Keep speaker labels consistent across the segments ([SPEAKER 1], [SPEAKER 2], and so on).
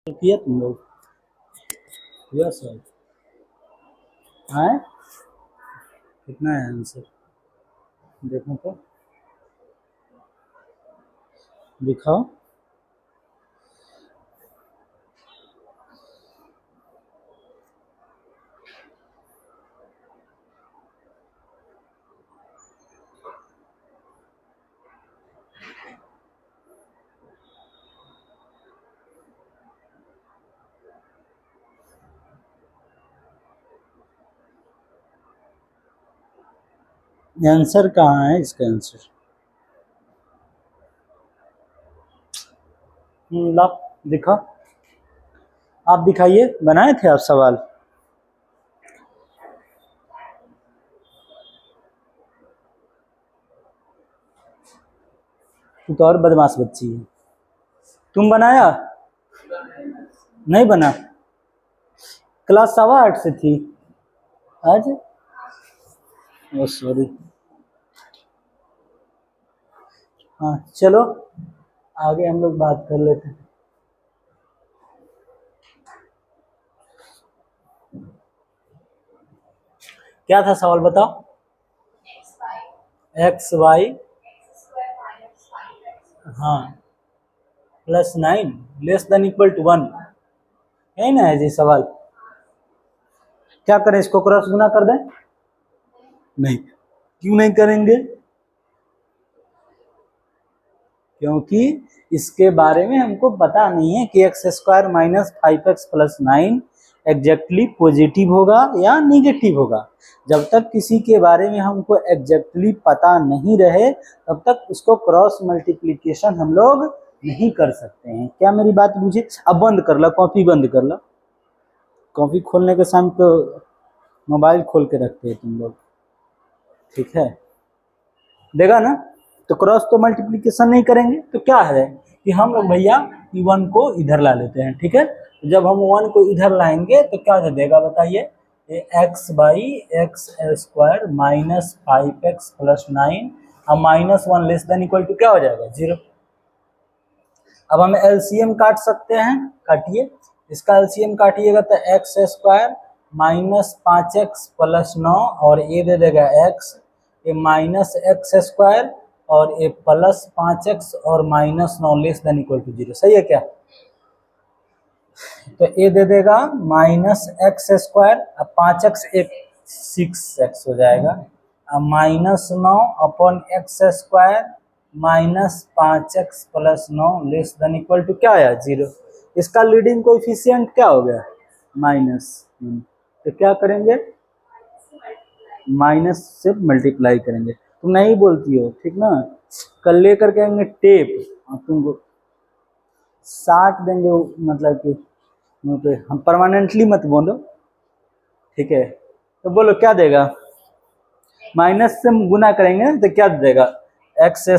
[SPEAKER 1] किया तुम लोग? Yes sir. हाँ, कितना है आंसर? देखो तो, दिखाओ। आंसर कहाँ है इसका आंसर? ला, दिखा। आप दिखाइए, बनाए थे आप सवाल? तू तो और बदमाश बच्ची है। तुम बनाया? नहीं बना? क्लास 8:15 से थी आज। ओ सॉरी। हाँ चलो, आगे हम लोग बात कर लेते हैं। क्या था सवाल बताओ? एक्स वाई, हाँ, +9 < 1। यही ना है जी सवाल? क्या करें, इसको क्रॉस गुना कर दें? नहीं। क्यों नहीं करेंगे? क्योंकि इसके बारे में हमको पता नहीं है कि x² - 5x + 9 एग्जैक्टली पॉजिटिव होगा या निगेटिव होगा। जब तक किसी के बारे में हमको एग्जैक्टली पता नहीं रहे तब तक उसको क्रॉस मल्टीप्लिकेशन हम लोग नहीं कर सकते हैं। क्या मेरी बात बुझे? अब बंद कर लो, कॉपी बंद कर लो। कॉपी खोलने के सामने तो मोबाइल खोल के रखते हैं तुम लोग, ठीक है? देगा ना? तो क्रॉस तो मल्टीप्लिकेशन नहीं करेंगे तो क्या है कि हम लोग भैया वन को इधर ला लेते हैं, ठीक है? तो जब हम वन को इधर लाएंगे तो क्या दे देगा बताइए? x/x² - 5x + 9 और -1 < क्या हो जाएगा? 0। अब हम एलसीएम काट सकते हैं, काटिए। इसका एलसीएम काटिएगा तो x² - 5x + 9 और ये दे देगा x, ये -x² और ये +5x और -9 < 0। सही है क्या? तो ये दे देगा -x², अब 5x एक 6x हो जाएगा, अब -9/x² -5x + 9 < क्या आया? 0। इसका लीडिंग कोएफिशिएंट क्या हो गया? माइनस। तो क्या करेंगे? माइनस से मल्टीप्लाई करेंगे। तुम नहीं बोलती हो, ठीक ना? कल लेकर के आएंगे टेप और तुमको साट देंगे, मतलब कि मुंह पे। हम परमानेंटली मत बोलो, ठीक है? तो बोलो क्या देगा? माइनस से गुना करेंगे तो क्या देगा? x²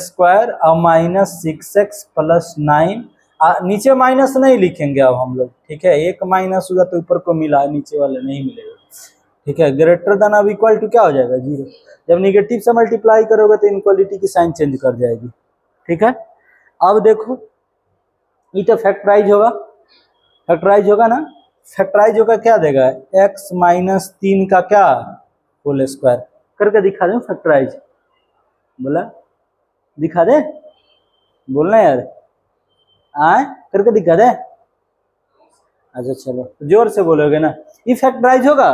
[SPEAKER 1] और -6x + 9। नीचे माइनस नहीं लिखेंगे अब हम लोग, ठीक है? एक माइनस हुआ तो ऊपर को मिला, नीचे वाले नहीं मिलेगा, ठीक है? ग्रेटर देन अब इक्वल टू क्या हो जाएगा? 0। जब निगेटिव से मल्टीप्लाई करोगे तो इनक्वालिटी की साइन चेंज कर जाएगी, ठीक है? अब देखो, ये तो फैक्टराइज होगा, फैक्टराइज होगा ना? फैक्टराइज होगा क्या देगा? x - 3 का क्या? Whole square. करके दिखा दे फैक्टराइज। बोला दिखा दे, बोलना यार। आए करके दिखा दे। अच्छा चलो, जोर से बोलोगे ना? ये फैक्टराइज होगा?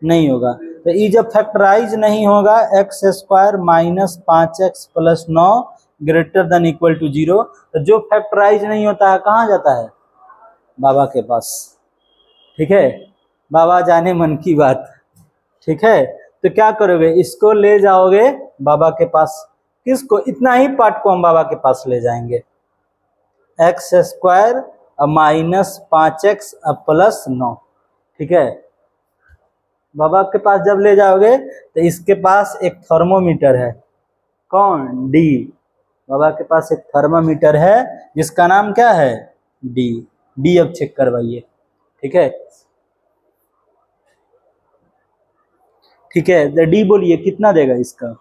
[SPEAKER 1] नहीं होगा। तो ये जब फैक्टराइज नहीं होगा, x² - 5x + 9 > 0, तो जो फैक्टराइज नहीं होता है कहाँ जाता है? बाबा के पास, ठीक है? बाबा जाने मन की बात, ठीक है? तो क्या करोगे? इसको ले जाओगे बाबा के पास। किसको? इतना ही पार्ट को हम बाबा के पास ले जाएंगे। x² - 5x + 9, ठीक है? बाबा के पास जब ले जाओगे तो इसके पास एक थर्मोमीटर है। कौन? डी। बाबा के पास एक थर्मोमीटर है जिसका नाम क्या है? डी। डी अब चेक करवाइए, ठीक है? ठीक है, तो डी बोलिए कितना देगा इसका?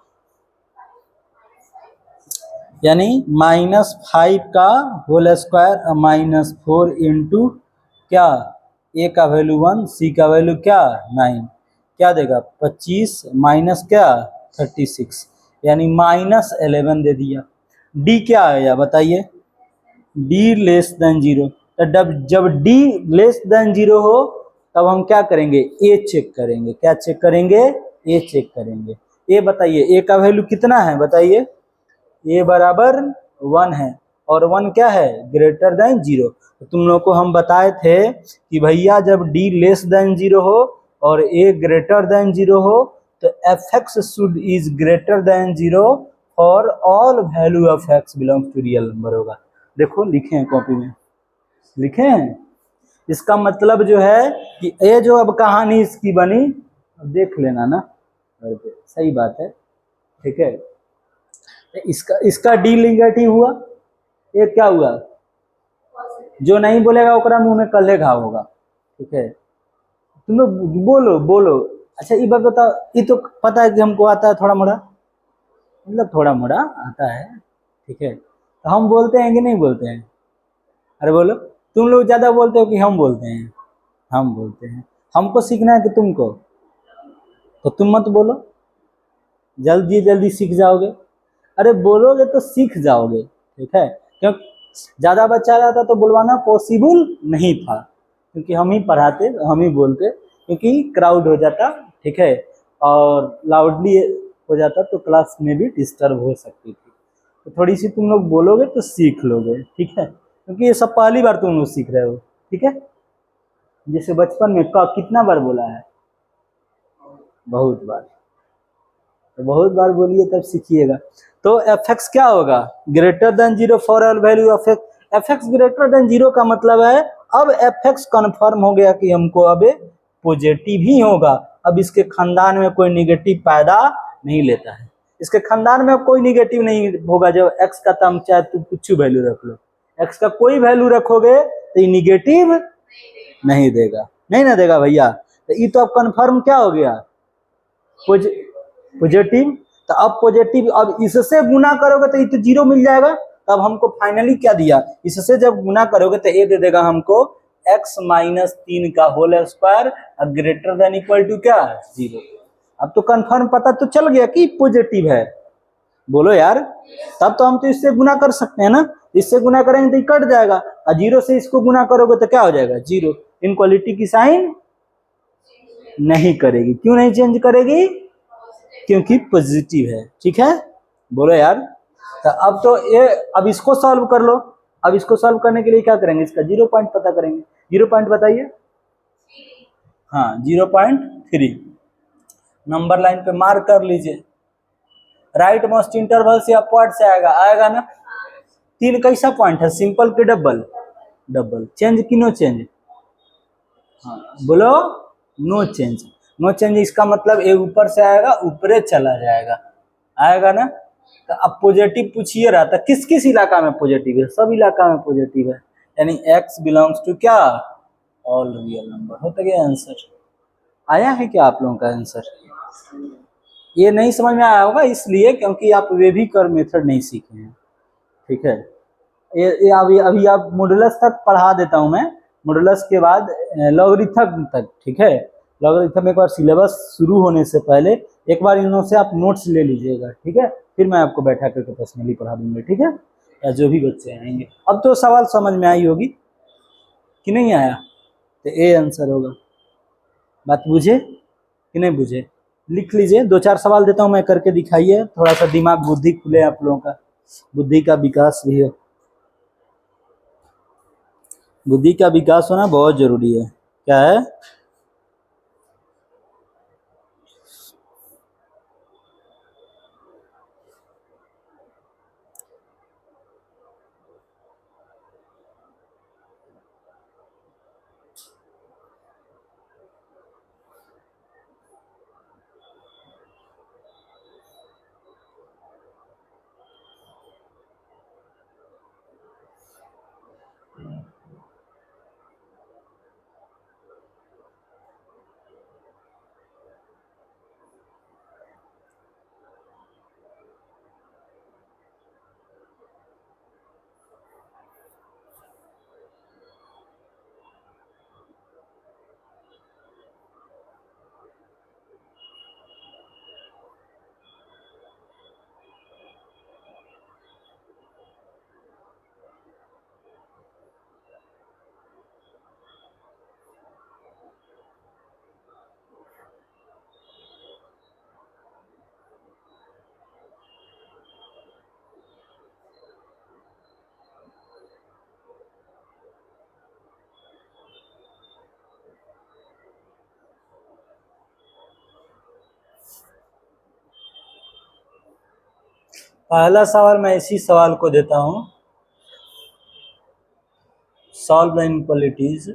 [SPEAKER 1] यानी -5 का होल स्क्वायर -4 इंटू क्या, ए का वैल्यू 1, सी का वैल्यू क्या 9, क्या देगा 25 माइनस क्या 36, यानी -11 दे दिया। डी क्या आया बताइए, डी लेस देन जीरो। तो जब डी लेस देन जीरो हो तब हम क्या करेंगे, ए चेक करेंगे। क्या चेक करेंगे, ए चेक करेंगे। ए बताइए, ए का वैल्यू कितना है बताइए, ए बराबर 1 है और 1 क्या है, ग्रेटर देन जीरो। तो तुम लोग को हम बताए थे कि भैया जब डी लेस देन जीरो हो और ए ग्रेटर देन जीरो हो तो f x should is greater than zero for all value of x belongs to real number होगा। देखो लिखे हैं कॉपी में, लिखे हैं। इसका मतलब जो है कि ये जो अब कहानी इसकी बनी, देख लेना ना, सही बात है, ठीक है। इसका इसका डी निगेटिव हुआ, ये क्या हुआ, जो नहीं बोलेगा ओकरा मुंह में कल्ले घाव होगा, ठीक है। तुम लोग बोलो बोलो। अच्छा ये बात बताओ, ये तो पता है कि हमको आता है थोड़ा मोड़ा, मतलब थोड़ा मोड़ा आता है, ठीक है। तो हम बोलते हैं कि नहीं बोलते हैं, अरे बोलो। तुम लोग ज्यादा बोलते हो कि हम बोलते हैं, हम बोलते हैं। हमको सीखना है कि तुमको, तो तुम मत बोलो, जल्दी जल्दी सीख जाओगे। अरे बोलोगे तो सीख जाओगे, ठीक है। क्योंकि ज्यादा बच्चा रहता तो बुलवाना पॉसिबल नहीं था, क्योंकि हम ही पढ़ाते, हम ही बोलते, क्योंकि क्राउड हो जाता, ठीक है, और लाउडली हो जाता तो क्लास में भी डिस्टर्ब हो सकती थी। तो थोड़ी सी तुम लोग बोलोगे तो सीख लोगे, ठीक है, क्योंकि ये सब पहली बार तुम लोग सीख रहे हो, ठीक है। जैसे बचपन में कितना बार बोला है, बहुत बार, तो बहुत बार बोलिए तब सीखिएगा। तो एफ एक्स क्या होगा, greater than zero for all value of x. F x greater than zero का मतलब है अब एफ एक्स कन्फर्म हो गया कि हमको अब पॉजिटिव ही होगा। अब इसके खानदान में कोई निगेटिव पैदा नहीं लेता है, इसके खानदान में अब कोई निगेटिव नहीं होगा। जब एक्स का तम चाहे तुम कुछ वैल्यू रख लो, एक्स का कोई वैल्यू रखोगे तो ये निगेटिव नहीं देगा, नहीं ना देगा भैया। तो ये तो अब कन्फर्म क्या हो गया, पॉजिटिव। तो अब पॉजिटिव, अब इससे गुना करोगे तो ये तो जीरो मिल जाएगा। तब हमको फाइनली क्या दिया, इससे जब गुना करोगे तो ये दे देगा हमको x -3 का whole square greater than equal to क्या, जीरो। अब तो कंफर्म पता तो चल गया कि पॉजिटिव है, बोलो यार। तब तो हम तो इससे गुना कर सकते हैं ना, इससे गुना करेंगे तो ये कट जाएगा, और जीरो से इसको गुना करोगे तो क्या हो जाएगा, जीरो। इनक्वालिटी की साइन नहीं करेगी, क्यों नहीं चेंज करेगी, क्योंकि पॉजिटिव है, ठीक है, बोलो यार। तो अब तो ये, अब इसको सॉल्व कर लो। अब इसको सॉल्व करने के लिए क्या करेंगे, इसका 0 पॉइंट पता करेंगे। 0 पॉइंट बताइए, हाँ 0.3 नंबर लाइन पे मार्क कर लीजिए। राइट मोस्ट इंटरवल से अपवर्ड से आएगा, आएगा ना। 3 कैसा पॉइंट है, सिंपल के डबल, डबल चेंज की नो चेंज, हाँ बोलो नो चेंज। नो चेंज इसका मतलब ये ऊपर से आएगा ऊपरे चला जाएगा, आएगा ना। तो अब पॉजिटिव पूछिए रहा था, किस किस इलाका में पॉजिटिव है, सब इलाका में पॉजिटिव है, यानी x बिलोंग्स टू क्या, ऑल रियल नंबर। हो तो गया आंसर, आया है क्या आप लोगों का आंसर। ये नहीं समझ में आया होगा इसलिए क्योंकि आप वे भी कर मेथड नहीं सीखे हैं, ठीक है। ये अभी अभी आप मॉडुलस तक पढ़ा देता हूं मैं, मॉडुलस के बाद लॉगरिथम तक, ठीक है। लॉगरिथम एक बार सिलेबस शुरू होने से पहले एक बार इन लोगों से आप नोट्स ले लीजिएगा, ठीक है, फिर मैं आपको बैठा करके पर्सनली पढ़ा दूंगा, ठीक है, या जो भी बच्चे आएंगे। अब तो सवाल समझ में आई होगी कि नहीं आया, तो ए आंसर होगा। बात बुझे कि नहीं बुझे, लिख लीजिए। 2-4 सवाल देता हूं मैं, करके दिखाइए, थोड़ा सा दिमाग बुद्धि खुले आप लोगों का, बुद्धि का विकास भी हो, बुद्धि का विकास होना बहुत जरूरी है। क्या है, पहला सवाल मैं इसी सवाल को देता हूं, solve the inequalities.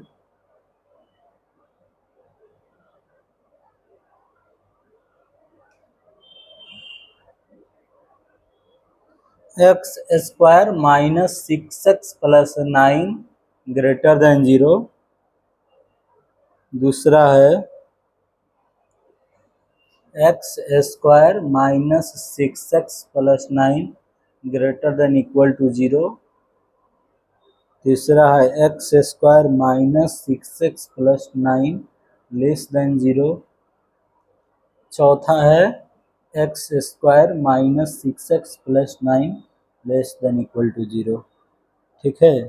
[SPEAKER 1] X square minus 6x plus 9 greater than 0। दूसरा है x square minus 6x plus 9 greater than equal to 0। तीसरा है x square minus 6x plus 9 less than 0। चौथा है x square minus 6x plus 9 less than equal to 0। ठीक है,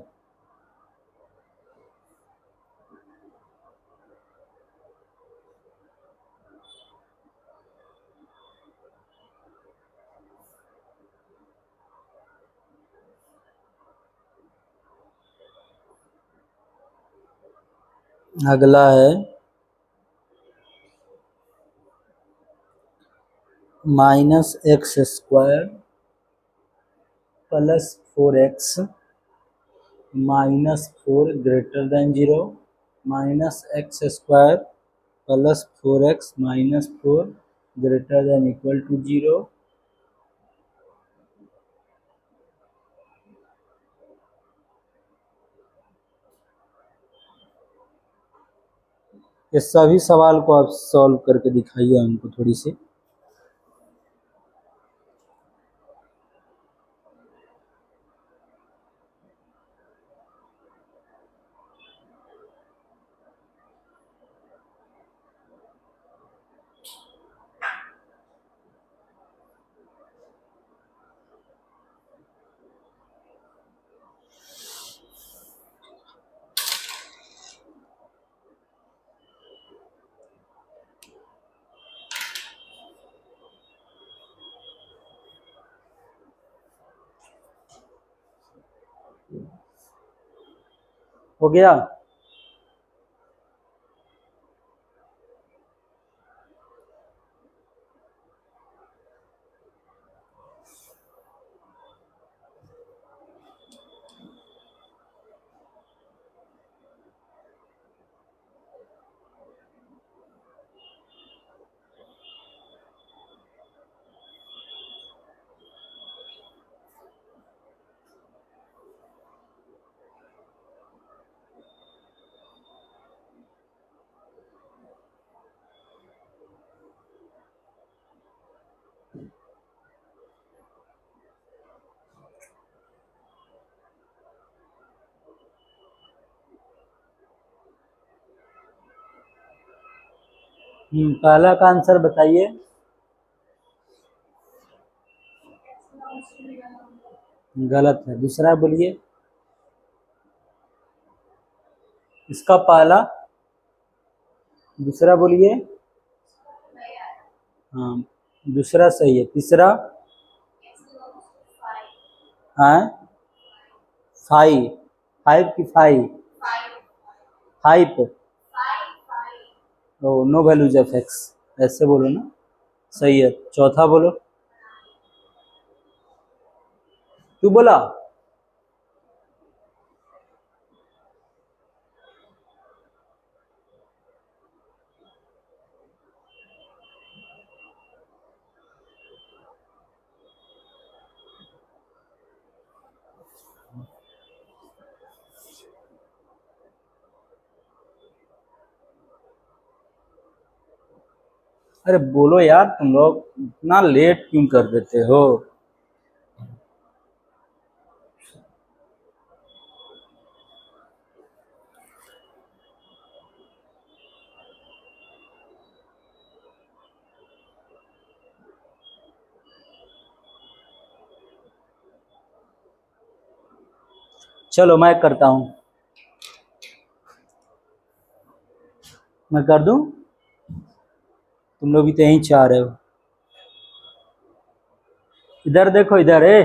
[SPEAKER 1] अगला है minus x square plus 4x minus 4 greater than 0। Minus x square plus 4x minus 4 greater than equal to 0। ये सभी सवाल को आप सॉल्व करके दिखाइए हमको थोड़ी सी। हो गया? पहला का आंसर बताइए। गलत है। दूसरा बोलिए। इसका पहला, दूसरा बोलिए। हाँ, दूसरा सही है। तीसरा हाँ, 5 5 की 5 5 नो वैल्यूज ऑफ एक्स, ऐसे बोलो ना, सही है। चौथा बोलो। तू बोला। अरे बोलो यार, तुम लोग इतना लेट क्यों कर देते हो? चलो मैं करता हूं, मैं कर दूं। तुम लोग भी तो यही चाह रहे हो। इधर देखो, इधर है।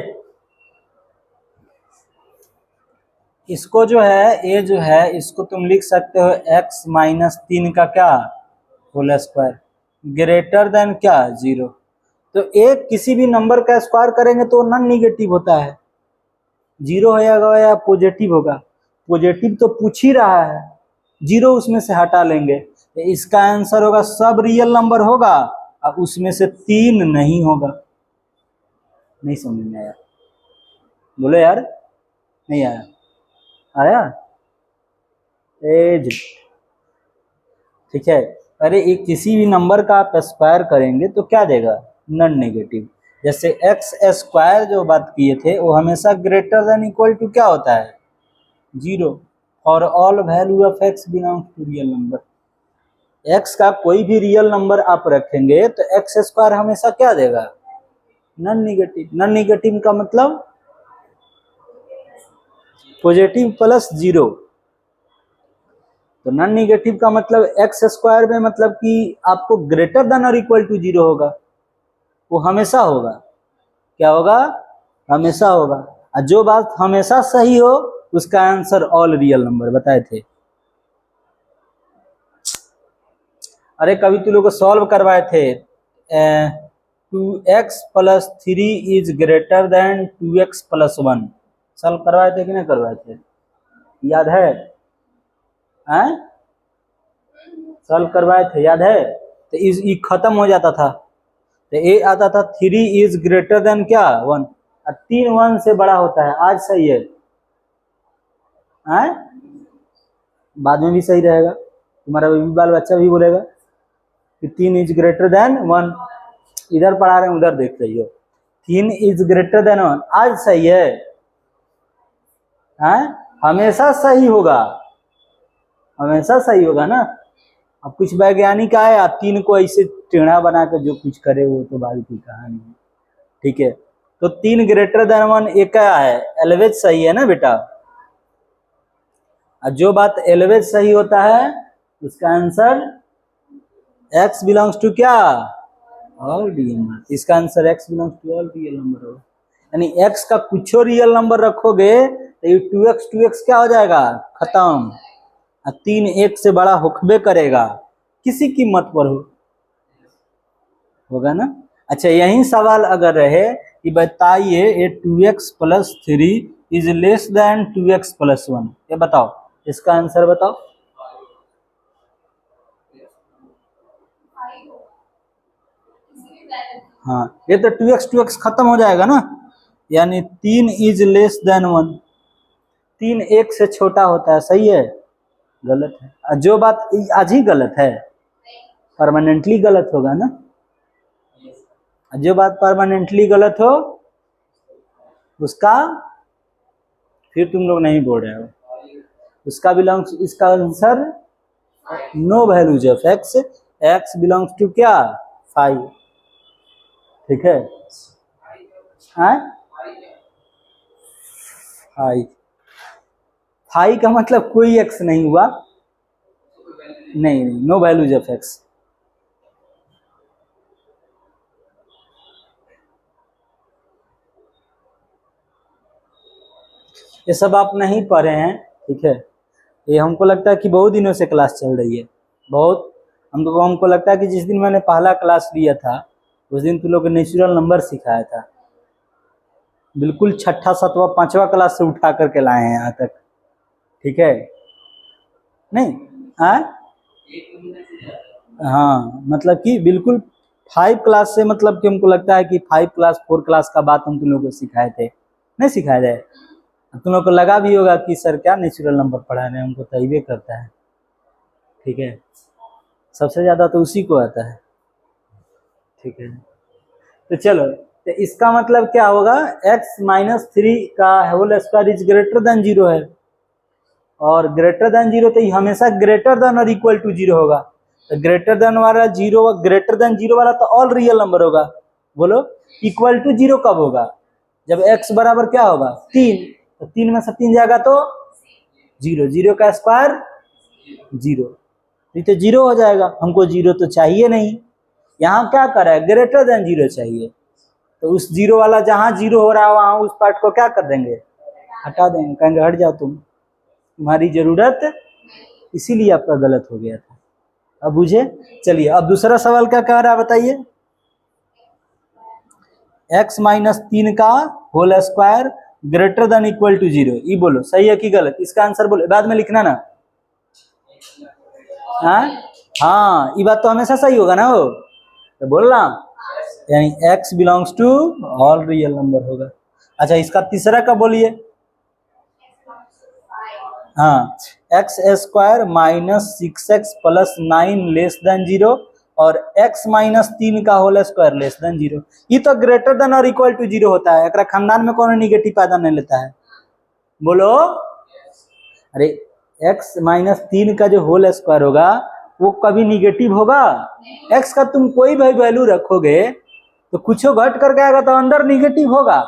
[SPEAKER 1] इसको जो है, ये जो है, इसको तुम लिख सकते हो x माइनस 3 का क्या, होल स्क्वायर, ग्रेटर देन क्या, 0। तो एक किसी भी नंबर का स्क्वायर करेंगे तो नॉन निगेटिव होता है, जीरो होगा या पॉजिटिव होगा। पॉजिटिव तो पूछ ही रहा है, जीरो उसमें से हटा लेंगे तो इसका आंसर होगा सब रियल नंबर होगा और उसमें से 3 नहीं होगा। नहीं समझ में आया? बोलो यार, नहीं आया? आया? ठीक है। अरे एक किसी भी नंबर का आप स्क्वायर करेंगे तो क्या देगा? Non negative. जैसे एक्स स्क्वायर जो बात किए थे वो हमेशा ग्रेटर देन इक्वल टू क्या होता है? Zero. For all value of x belongs to real number. X का कोई भी रियल नंबर आप रखेंगे तो एक्स स्क्वायर हमेशा क्या देगा? Non negative. नॉन निगेटिव का मतलब पॉजिटिव प्लस जीरो। तो नॉन निगेटिव का मतलब एक्स स्क्वायर में मतलब कि आपको ग्रेटर देन और इक्वल टू जीरो होगा, वो हमेशा होगा। क्या होगा? हमेशा होगा। और जो बात हमेशा सही हो उसका आंसर ऑल रियल नंबर बताए थे। अरे कभी तू लोग को सॉल्व करवाए थे 2x plus 3 is greater then 2x plus 1, solve करवाए थे कि नहीं करवाए थे? याद है? सॉल्व करवाए थे, याद है? तो इस खत्म हो जाता था तो ये आता था 3 इज ग्रेटर देन क्या? 1, और 3 1 से बड़ा होता है। आज सही है? बाद में भी सही रहेगा, तुम्हारा बाल बच्चा भी बोलेगा कि 3 इज ग्रेटर देन 1। इधर पढ़ा रहे हैं उधर देख रही हो। 3 इज ग्रेटर देन 1 आज सही है? हमेशा सही होगा, हमेशा सही होगा ना। अब कुछ वैज्ञानिक आए आप 3 को ऐसे टेढ़ा बना कर जो कुछ करे वो तो बाद की कहानी है। ठीक है, तो 3 ग्रेटर देन 1 एक क्या है? एलवेज सही है ना बेटा। और जो बात एलवेज सही होता है उसका आंसर x बिलोंग्स टू क्या? All real number. इसका answer x belongs to all real number होगा। यानी x का कुछ रियल नंबर रखोगे तो ये 2x क्या हो जाएगा? खत्म। 3 1 से बड़ा होकबे करेगा, किसी कीमत पर होगा ना। अच्छा यही सवाल अगर रहे कि बताइए ये 2x plus 3 is less then 2x plus 1, ये बताओ, इसका आंसर बताओ। हाँ ये तो 2x खत्म हो जाएगा ना, यानी 3 इज लेस देन 1। 3 1 से छोटा होता है, सही है? गलत है। जो बात आज ही गलत है परमानेंटली गलत होगा ना। जो बात परमानेंटली गलत हो उसका फिर तुम लोग नहीं बोल रहे हो, उसका बिलोंग्स, इसका answer no values of x, x belongs to क्या? 5। ठीक है? फाइव का मतलब कोई एक्स नहीं हुआ, नहीं नो वैल्यूज ऑफ एक्स। ये सब आप नहीं पढ़े हैं, ठीक है? ये हमको लगता है कि बहुत दिनों से क्लास चल रही है, बहुत। हमको लगता है कि जिस दिन मैंने पहला क्लास लिया था उस दिन तुम लोग को नेचुरल नंबर सिखाया था, बिल्कुल छठा सातवां पांचवा क्लास से उठा करके लाए हैं यहाँ तक। ठीक है? नहीं हाँ मतलब कि बिल्कुल 5 क्लास से, मतलब कि हमको लगता है कि 5 क्लास 4 क्लास का बात हम तुम लोग को सिखाए थे, नहीं सिखाए थे? तुम लोग को लगा भी होगा कि सर क्या नेचुरल नंबर पढ़ा रहे हैं, हमको तैबे करता है। ठीक है, सबसे ज्यादा तो उसी को आता है। ठीक है, तो चलो, तो इसका मतलब क्या होगा? x माइनस 3 का whole square is greater than 0 है, और ग्रेटर देन 0 तो हमेशा ग्रेटर देन और इक्वल टू 0 होगा। तो ग्रेटर देन वाला 0, ग्रेटर देन 0 वाला तो ऑल रियल नंबर होगा। बोलो इक्वल टू 0 कब होगा? जब x बराबर क्या होगा? 3, तो 3 में से 3 जाएगा तो 0, 0 का स्क्वायर 0, ये तो 0 हो जाएगा। हमको 0 तो चाहिए नहीं, यहाँ क्या कर रहा है? ग्रेटर देन 0 चाहिए, तो उस 0 वाला जहाँ 0 हो रहा है वहां उस पार्ट को क्या कर देंगे? हटा देंगे, कहेंगे हट जाओ तुम्हारी जरूरत, इसीलिए आपका गलत हो गया था। अब बुझे? चलिए अब दूसरा सवाल क्या कह रहा है बताइए। x माइनस 3 का whole square greater than equal to 0, ये बोलो सही है कि गलत, इसका आंसर बोलो, बाद में लिखना ना। हाँ ये बात तो हमेशा सही होगा ना, वो तो बोलना, यानी x belongs to all real number होगा। अच्छा इसका तीसरा का बोलिए। हाँ, x square minus 6x plus 9 less than 0 और x माइनस 3 का होल स्क्वायर लेस देन 0, ये तो ग्रेटर देन और इक्वल टू 0 होता है, एक खानदान में कौन निगेटिव पैदा नहीं लेता है, बोलो। अरे x माइनस 3 का जो होल स्क्वायर होगा वो कभी निगेटिव होगा? x का तुम कोई भी वैल्यू रखोगे तो कुछ घट करके आएगा तो अंदर निगेटिव होगा,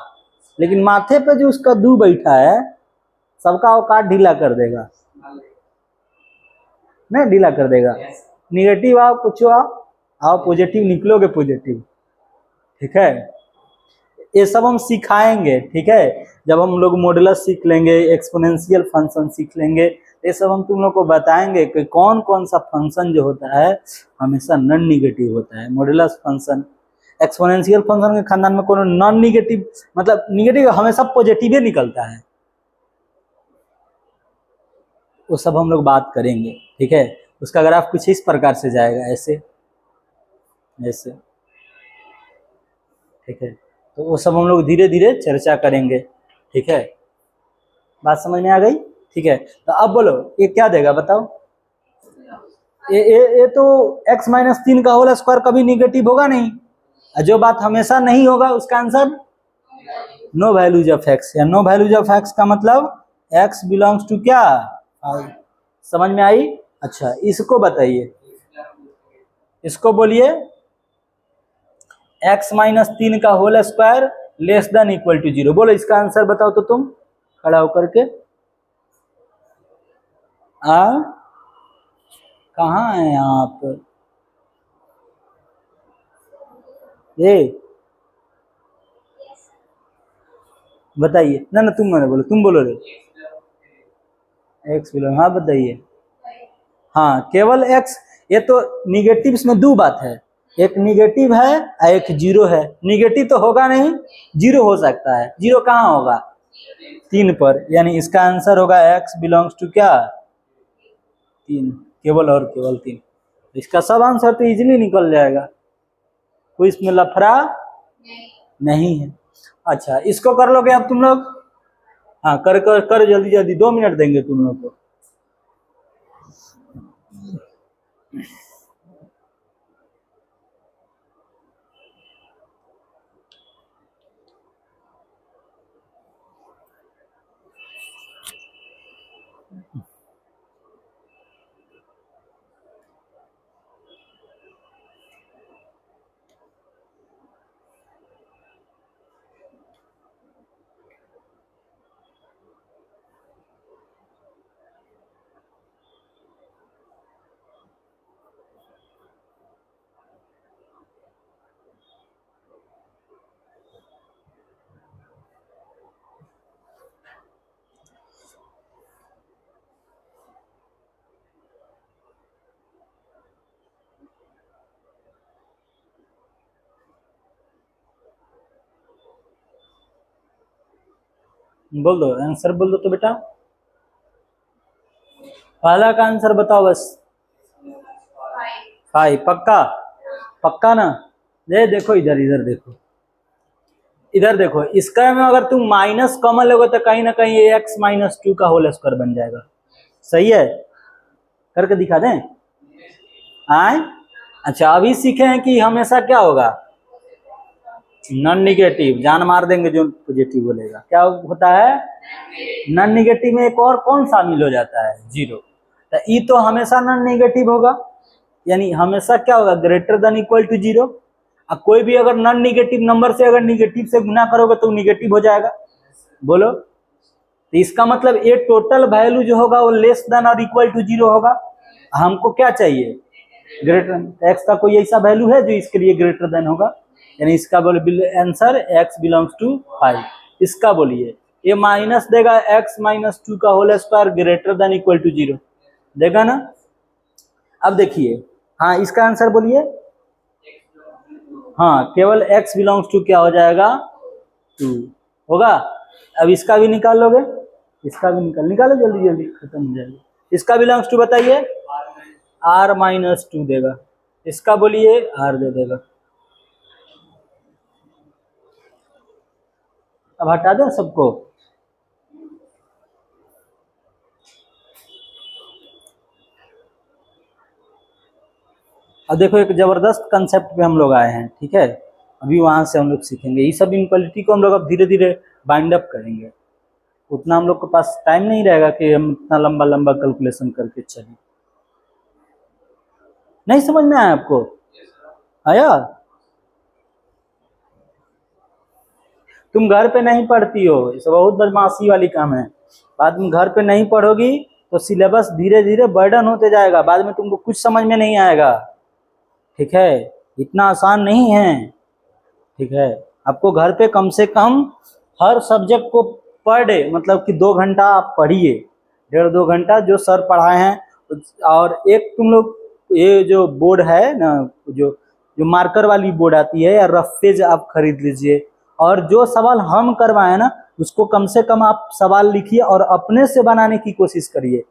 [SPEAKER 1] लेकिन माथे पे जो उसका दू बैठा है सबका औकात ढीला कर देगा, नहीं ढीला कर देगा। निगेटिव आओ कुछ आओ पॉजिटिव निकलोगे पॉजिटिव, ठीक है। ये सब हम सिखाएंगे, ठीक है, जब हम लोग मॉडुलस सीख लेंगे, एक्सपोनेंशियल फंक्शन सीख लेंगे, ये सब हम तुम लोग को बताएंगे कि कौन कौन सा फंक्शन जो होता है हमेशा नॉन निगेटिव होता है। मॉडुलस फंक्शन, एक्सपोनेंशियल फंक्शन के खानदान में कोनो नॉन निगेटिव, मतलब निगेटिव हमेशा पॉजिटिव ही निकलता है, वो सब हम लोग बात करेंगे, ठीक है। उसका ग्राफ कुछ इस प्रकार से जाएगा, ऐसे ऐसे, ठीक है। तो वो सब हम लोग धीरे धीरे चर्चा करेंगे, ठीक है। बात समझ में आ गई? ठीक है, तो अब बोलो ये क्या देगा बताओ। ये तो x माइनस 3 का होल स्क्वायर कभी निगेटिव होगा नहीं, जो बात हमेशा नहीं होगा उसका answer no values of x, या नो वैल्यूज ऑफ x का मतलब x बिलोंग्स टू क्या, समझ में आई? अच्छा इसको बताइए, इसको बोलिए x माइनस 3 का whole square less than equal to 0, बोलो इसका आंसर बताओ तो तुम खड़ा होकर के। कहाँ है आप ये बताइए ना, तुम मैंने बोलो, तुम बोलो रे, x बिलोंग, हाँ बताइए। हाँ केवल x, ये तो निगेटिव्स में दो बात है, एक निगेटिव है और एक जीरो है। निगेटिव तो होगा नहीं, जीरो हो सकता है, जीरो कहाँ होगा 3 पर, यानी इसका आंसर होगा x बिलोंग्स टू क्या 3, केवल और केवल 3। इसका सब आंसर तो इजीली निकल जाएगा, कोई इसमें लफड़ा नहीं है। अच्छा इसको कर लोगे अब तुम लोग, हाँ कर कर कर जल्दी जल्दी, 2 मिनट देंगे तुम लोग को। बोल दो आंसर, बोल दो तो बेटा, पहला का आंसर बताओ बस। 5 पक्का, पक्का ना? ये देखो इधर, इधर देखो, इधर देखो, इसका में अगर तुम माइनस कॉमन लोगे तो कहीं ना कहीं ये x माइनस 2 का होल स्क्वायर बन जाएगा, सही है, करके दिखा दें आए। अच्छा अभी सीखे हैं कि हमेशा क्या होगा नॉन निगेटिव, जान मार देंगे जो पॉजिटिव बोलेगा, क्या होता है नॉन निगेटिव में एक और कौन शामिल हो जाता है, जीरो, तो ई तो हमेशा नॉन निगेटिव होगा, यानी हमेशा क्या होगा ग्रेटर देन इक्वल टू 0। अब कोई भी अगर नॉन निगेटिव नंबर से अगर निगेटिव से गुना करोगे तो निगेटिव हो जाएगा, बोलो। तो इसका मतलब ये टोटल वैल्यू जो होगा वो लेस देन और इक्वल टू 0 होगा, हमको क्या चाहिए ग्रेटर, एक्स का कोई ऐसा वैल्यू है जो इसके लिए ग्रेटर देन होगा, यानी इसका बोले आंसर x बिलोंग्स टू 5। इसका बोलिए ये माइनस देगा x माइनस 2 का whole square greater than equal to 0 देगा ना। अब देखिए हाँ इसका आंसर बोलिए, हाँ केवल x बिलोंग्स टू क्या हो जाएगा 2 होगा। अब इसका भी निकाल लोगे, इसका भी निकालो जल्दी जल्दी, खत्म हो जाएगा। इसका बिलोंग्स टू बताइए r-2 देगा, इसका बोलिए r दे देगा। अब हटा दें सबको, अब देखो एक जबरदस्त कंसेप्ट पे हम लोग आए हैं, ठीक है। अभी वहां से हम लोग सीखेंगे ये सब इनक्वालिटी को, हम लोग अब धीरे धीरे बाइंड अप करेंगे। उतना हम लोग के पास टाइम नहीं रहेगा कि हम इतना लंबा लंबा कैलकुलेशन करके चलें। नहीं समझ में आया आपको? आया? तुम घर पे नहीं पढ़ती हो, ये सब बहुत बदमाशी वाली काम है। बाद में घर पे नहीं पढ़ोगी तो सिलेबस धीरे धीरे बर्डन होते जाएगा, बाद में तुमको कुछ समझ में नहीं आएगा, ठीक है। इतना आसान नहीं है, ठीक है। आपको घर पे कम से कम हर सब्जेक्ट को पर डे मतलब कि 2 घंटा आप पढ़िए, 1.5-2 घंटा जो सर पढ़ाए हैं। और एक तुम लोग ये जो बोर्ड है ना, जो जो मार्कर वाली बोर्ड आती है या रफ पेज आप खरीद लीजिए, और जो सवाल हम करवाए ना उसको कम से कम आप सवाल लिखिए और अपने से बनाने की कोशिश करिए,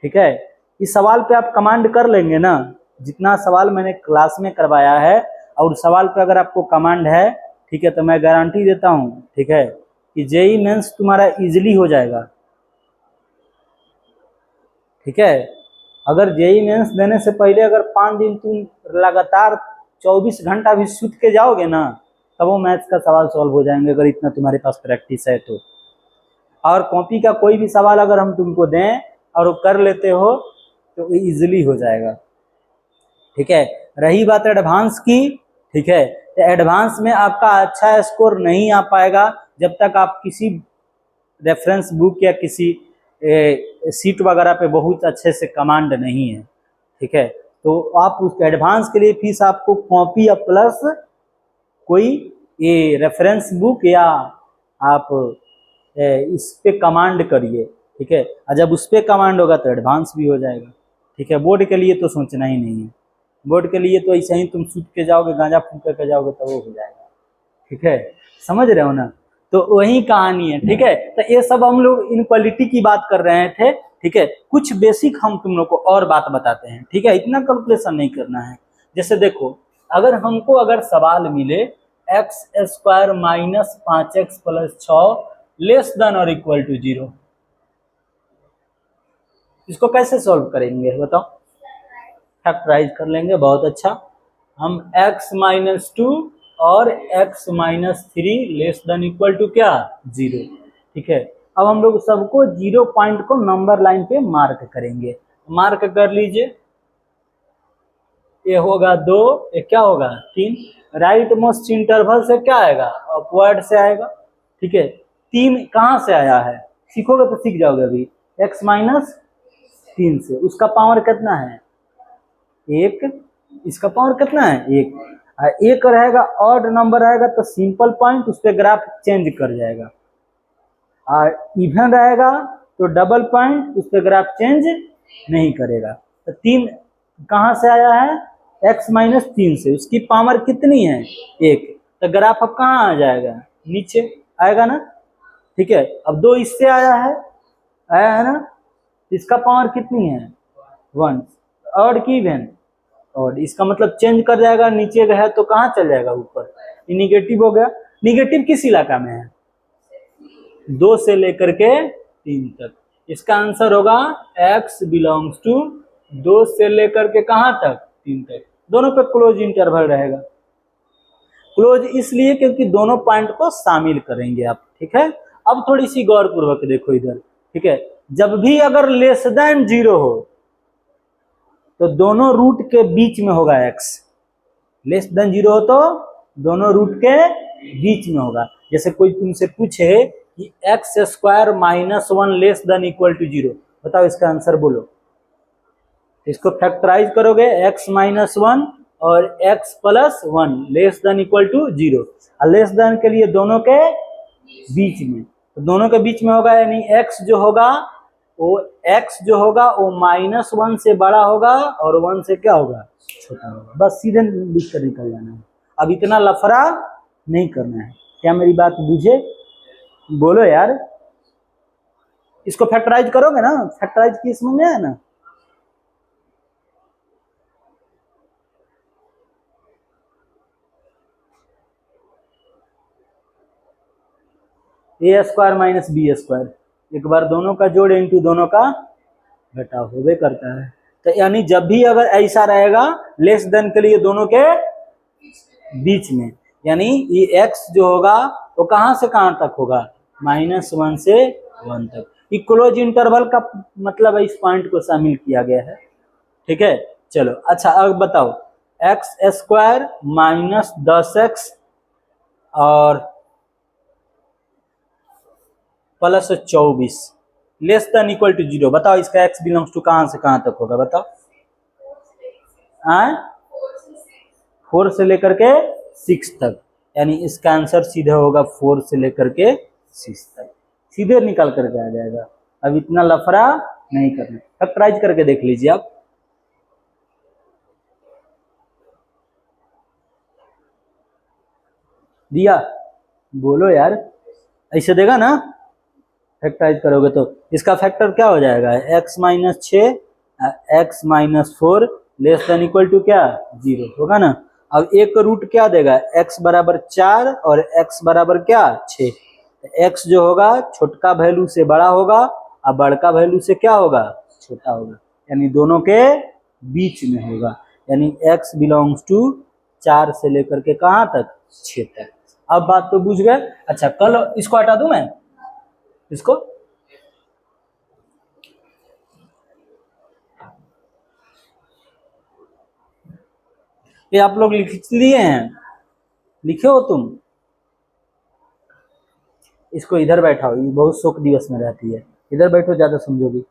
[SPEAKER 1] ठीक है। इस सवाल पे आप कमांड कर लेंगे ना, जितना सवाल मैंने क्लास में करवाया है और सवाल पे अगर आपको कमांड है, ठीक है, तो मैं गारंटी देता हूँ, ठीक है, कि जेई मेंस तुम्हारा इजीली हो जाएगा, ठीक है। अगर जेई मेंस देने से पहले अगर 5 दिन तुम लगातार 24 घंटा भी सूत के जाओगे ना, तब वो मैथ्स का सवाल सॉल्व हो जाएंगे, अगर इतना तुम्हारे पास प्रैक्टिस है तो। और कॉपी का कोई भी सवाल अगर हम तुमको दें और वो कर लेते हो तो वो इजीली हो जाएगा, ठीक है। रही बात एडवांस की, ठीक है, तो एडवांस में आपका अच्छा स्कोर नहीं आ पाएगा जब तक आप किसी रेफरेंस बुक या किसी सीट वगैरह पे बहुत अच्छे से कमांड नहीं है, ठीक है। तो आप उस एडवांस के लिए फीस आपको कॉपी या प्लस कोई ये रेफरेंस बुक या आप इस पे कमांड करिए, ठीक है। और जब उस पे कमांड होगा तो एडवांस भी हो जाएगा, ठीक है। बोर्ड के लिए तो सोचना ही नहीं है, बोर्ड के लिए तो ऐसे ही तुम सूत के जाओगे, गांजा फूंक के जाओगे तो वो हो जाएगा, ठीक है। समझ रहे हो ना? तो वही कहानी है, ठीक है। तो ये सब हम लोग इनक्वालिटी की बात कर रहे थे, ठीक है। कुछ बेसिक हम तुम लोग को और बात बताते हैं, ठीक है। इतना कैलकुलेशन नहीं करना है। जैसे देखो, अगर हमको अगर सवाल मिले x² - 5x + 6 लेस देन और इक्वल टू 0, इसको कैसे सॉल्व करेंगे बताओ? फैक्टराइज कर लेंगे, बहुत अच्छा। हम x - 2 और x - 3 less than equal to क्या 0, ठीक है। अब हम लोग सबको 0 पॉइंट को नंबर लाइन पे मार्क करेंगे, मार्क कर लीजिए। ये होगा 2, ये क्या होगा 3। राइट मोस्ट इंटरवल से क्या आएगा? अपवर्ड से आएगा, ठीक है। 3 कहाँ से आया है? सीखोगे तो सीख जाओगे अभी। x - 3 से, उसका पावर कितना है? 1। इसका पावर कितना है? 1। एक रहेगा ऑड नंबर रहेगा तो सिंपल पॉइंट उस पर ग्राफ चेंज कर जाएगा, और इवन रहेगा तो डबल पॉइंट उस पर ग्राफ चेंज नहीं करेगा। तो 3 कहाँ से आया है? x - 3 से, उसकी पावर कितनी है? 1। तो ग्राफ अब कहाँ आ जाएगा? नीचे आएगा ना, ठीक है। अब 2 इससे आया है ना, इसका पावर कितनी है? 1। ऑड की इवन? और इसका मतलब चेंज कर जाएगा, नीचे है तो कहाँ चल जाएगा? ऊपर। ये निगेटिव हो गया। निगेटिव किस इलाका में है? 2 से लेकर के 3 तक। इसका आंसर होगा x बिलोंग्स टू 2 से लेकर के कहाँ तक? 3 तक। दोनों पे क्लोज इंटरवल रहेगा। क्लोज इसलिए क्योंकि दोनों पॉइंट को शामिल करेंगे आप, ठीक है। अब थोड़ी सी गौर पूर्वक देखो इधर, ठीक है। जब भी अगर लेस देन 0 हो तो दोनों रूट के बीच में होगा x। लेस देन 0 हो तो दोनों रूट के बीच में होगा। जैसे कोई तुमसे पूछे कि x² - 1 less than equal to 0, बताओ इसका आंसर बोलो। इसको फैक्टराइज करोगे, x - 1 और x + 1 less than equal to 0, और लेस देन के लिए दोनों के बीच में, तो दोनों के बीच में होगा, यानी x जो होगा वो -1 से बड़ा होगा और 1 से क्या होगा? छोटा होगा। बस सीधे लिख कर निकल जाना है। अब इतना लफड़ा नहीं करना है। क्या मेरी बात बुझे? बोलो यार। इसको फैक्टराइज करोगे ना? फैक्टराइज की समझ में आया ना? ए स्क्वायर माइनस बी स्क्वायर, एक बार दोनों का जोड़ इंटू दोनों का घटाव होवे करता है। तो यानी जब भी अगर ऐसा रहेगा लेस देन के लिए दोनों के बीच में, यानी ये एक्स जो होगा वो कहां से कहां तक होगा? -1 से 1 तक। ये क्लोज इंटरवल का मतलब इस पॉइंट को शामिल किया गया है। ठीक है, चलो अच्छा अब बताओ, एक्स स्क्वायर माइनस 10x और plus 24 less than equal to 0। बताओ इसका x बिलोंग्स टू कहां से कहां तक होगा? बताओ। 4 से लेकर के 6 तक, यानी इसका आंसर सीधे होगा 4 से लेकर के 6 तक, सीधे निकाल करके आ जाएगा। अब इतना लफड़ा नहीं करना। फैक्टराइज करके देख लीजिए आप। दिया? बोलो यार। ऐसे देगा ना? फैक्टराइज करोगे तो इसका फैक्टर क्या हो जाएगा? x minus 6 x minus 4 less than equal to क्या? 0 होगा ना। अब एक रूट क्या देगा? x बराबर 4 और x बराबर क्या? 6। x जो होगा छोटका वैल्यू से बड़ा होगा और बड़का वैल्यू से क्या होगा? छोटा होगा, यानी दोनों के बीच में होगा। यानी x बिलोंग्स टू 4 से लेकर के कहां तक? 6 तक। अब बात तो बुझ गए। अच्छा कल इसको हटा दूं मैं, इसको ये आप लोग लिख लिए हैं? लिखे हो तुम? इसको इधर बैठाओ, ये बहुत शोक दिवस में रहती है। इधर बैठो, ज्यादा समझोगी।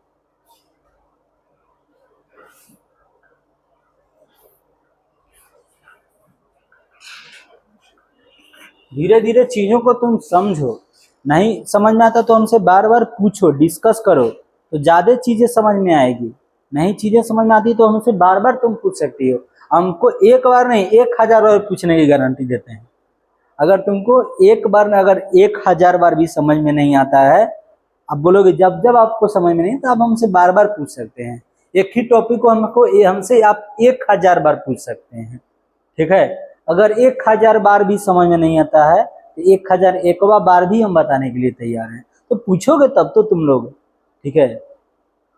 [SPEAKER 1] धीरे धीरे चीजों को तुम समझो। नहीं समझ में आता तो हमसे बार बार पूछो, डिस्कस करो, तो ज्यादा चीजें समझ में आएगी। नहीं चीजें समझ में आती तो हमसे बार बार तुम पूछ सकती हो। हमको एक बार नहीं 1000 बार पूछने की गारंटी देते हैं। अगर तुमको एक बार में अगर 1000 बार भी समझ में नहीं आता है, आप बोलोगे जब जब आपको समझ में नहीं, तो आप हमसे बार बार पूछ सकते हैं। एक ही टॉपिक को हमसे आप 1000 बार पूछ सकते हैं। ठीक है, अगर 1000 बार भी समझ में नहीं आता है तो 1001वां बार भी हम बताने के लिए तैयार हैं। तो पूछोगे तब तो तुम लोग। ठीक है,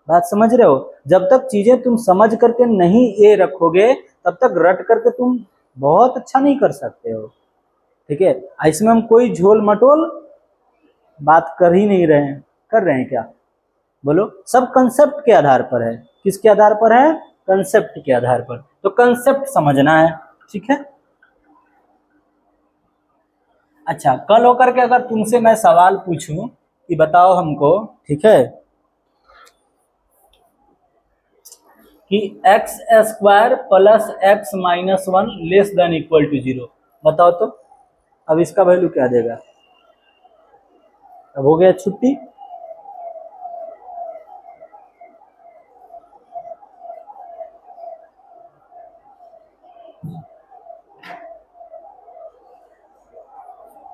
[SPEAKER 1] बात समझ रहे हो? जब तक चीजें तुम समझ करके नहीं ये रखोगे तब तक रट करके तुम बहुत अच्छा नहीं कर सकते हो। ठीक है, इसमें हम कोई झोल मटोल बात कर ही नहीं रहे हैं। कर रहे हैं क्या? बोलो। सब कंसेप्ट के आधार पर है। किसके आधार पर है? कंसेप्ट के आधार पर। तो कंसेप्ट समझना है। ठीक है, अच्छा कल होकर के अगर तुमसे मैं सवाल पूछूं कि बताओ हमको, ठीक है, कि x square plus x minus 1 less than equal to 0, बताओ तो अब इसका वैल्यू क्या देगा? अब हो गया छुट्टी।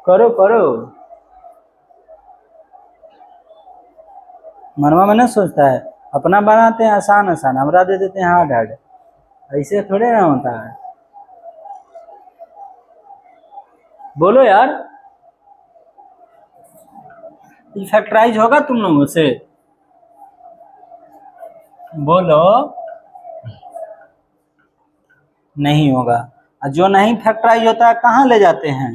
[SPEAKER 1] करो करो, मनवा में नहीं सोचता है। अपना बनाते हैं आसान आसान, हमरा दे देते हैं हार्ड हार्ड। ऐसे थोड़े ना होता है। बोलो यार, फैक्टराइज होगा तुम लोगों से? बोलो। नहीं होगा। जो नहीं फैक्टराइज होता है कहाँ ले जाते हैं?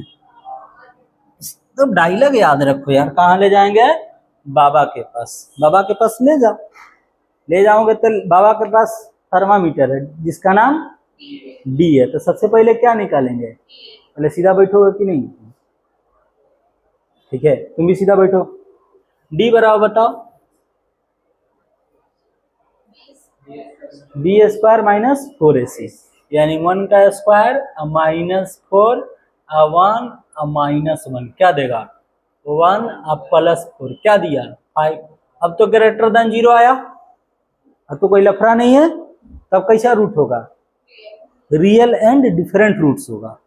[SPEAKER 1] तो डायलॉग याद रखो यार, कहाँ ले जाएंगे? बाबा के पास। बाबा के पास ले जाओ। ले जाओगे तो बाबा के पास थर्मामीटर है जिसका नाम डी है। तो सबसे पहले क्या निकालेंगे? पहले सीधा बैठोगे कि नहीं? ठीक है, तुम भी सीधा बैठो। डी बराबर बताओ, बी स्क्वायर माइनस 4ac, यानी 1 का स्क्वायर माइनस 4 1 माइनस 1 क्या देगा? 1 प्लस 4 क्या दिया? 5। अब तो ग्रेटर देन 0 आया, अब तो कोई लफड़ा नहीं है। तब कैसा रूट होगा? रियल एंड डिफरेंट रूट्स होगा।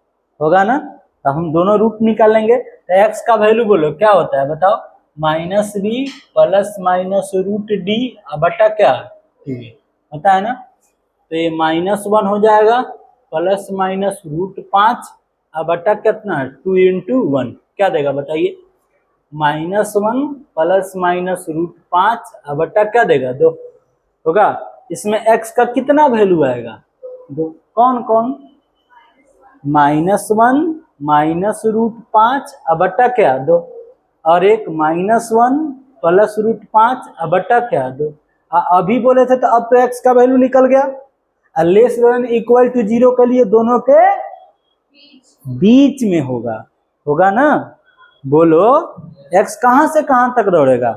[SPEAKER 1] होगा ना। तो हम दोनों रूट निकालेंगे, तो x का वैल्यू बोलो क्या होता है बताओ, minus b plus minus root d बटा क्या, होता है ना। तो ये -1 हो जाएगा प्लस माइनस √5 बटा कितना है 2 × 1 क्या देगा बताइए, -1 प्लस माइनस √5 बटा क्या देगा 2 होगा। इसमें x का कितना वैल्यू आएगा 2, कौन कौन, -1 माइनस √5 बटा क्या 2, और एक -1 प्लस √5 बटा क्या 2। अभी बोले थे तो अब तो x का वैल्यू निकल गया। लेस देन इक्वल टू 0 के लिए दोनों के बीच में होगा, होगा ना। बोलो x कहां से कहां तक दौड़ेगा,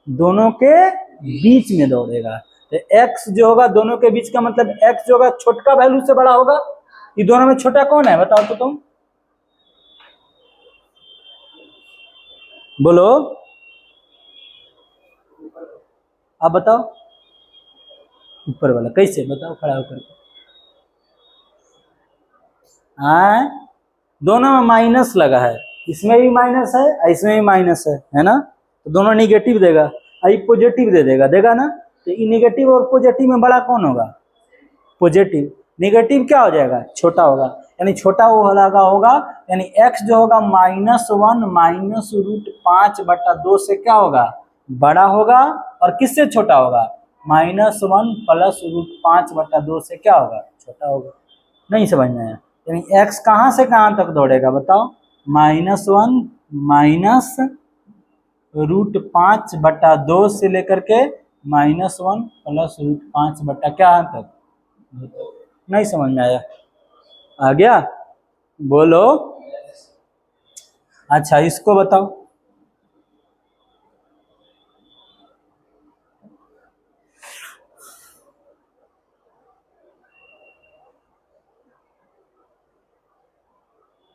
[SPEAKER 1] दोनों के बीच में दौड़ेगा। तो x जो होगा दोनों के बीच का मतलब x जो होगा छोटका वैल्यू से बड़ा होगा। ये दोनों में छोटा कौन है बताओ तो तुम बोलो, अब बताओ ऊपर वाला कैसे बताओ खड़ा होकर, हाँ दोनों में माइनस लगा है, इसमें भी माइनस है इसमें भी माइनस है ना, तो दोनों निगेटिव देगा, ये पॉजिटिव दे देगा, देगा ना। तो ये निगेटिव और पॉजिटिव में बड़ा कौन होगा, पॉजिटिव। निगेटिव क्या हो जाएगा, छोटा होगा, यानी छोटा वो लगा होगा, यानी x जो होगा -1 माइनस √5 बटा 2 से क्या होगा बड़ा होगा, और किससे छोटा होगा, -1 प्लस √5 बटा 2 से क्या होगा छोटा होगा। नहीं समझ में आया, यानी x कहां से कहां तक दौड़ेगा बताओ, -1 माइनस √5 बटा 2 से लेकर के -1 प्लस √5 बटा क्या तक। नहीं समझ में आया, आ गया बोलो। अच्छा इसको बताओ,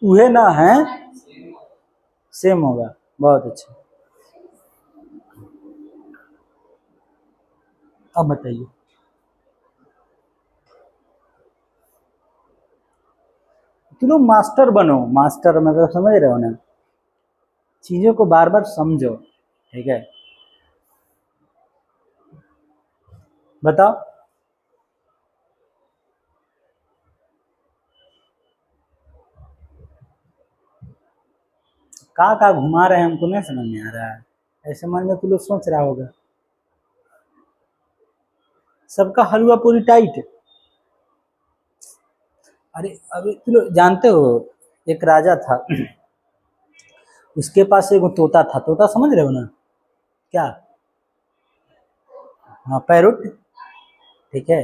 [SPEAKER 1] उहे ना है, सेम होगा, बहुत अच्छा। अब बताइए, तुम लोग मास्टर बनो, मास्टर मतलब समझ रहे हो ना, चीजों को बार बार समझो, ठीक है। बताओ कहाँ घुमा रहे हैं हमको नहीं समझ में आ रहा है, ऐसे मन में तू लोग सोच रहा होगा सबका हलवा पूरी टाइट। अरे अभी तुम लोग जानते हो एक राजा था, उसके पास एक तोता था, तोता समझ रहे हो ना क्या, हाँ पैरोट, ठीक है।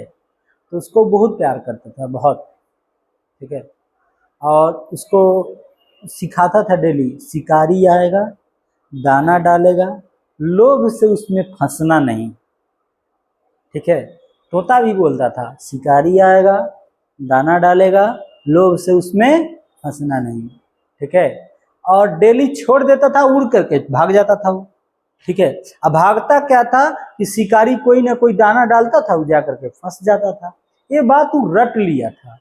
[SPEAKER 1] तो उसको बहुत प्यार करता था बहुत, ठीक है। और उसको सिखाता था डेली, शिकारी आएगा दाना डालेगा, लोभ से उसमें फंसना नहीं, ठीक है। तोता भी बोलता था शिकारी आएगा दाना डालेगा, लोभ से उसमें फंसना नहीं, ठीक है। और डेली छोड़ देता था, उड़ करके भाग जाता था वो, ठीक है। अब भागता क्या था कि शिकारी कोई ना कोई दाना डालता था, वो जा करके फंस जाता था। ये बात वो रट लिया था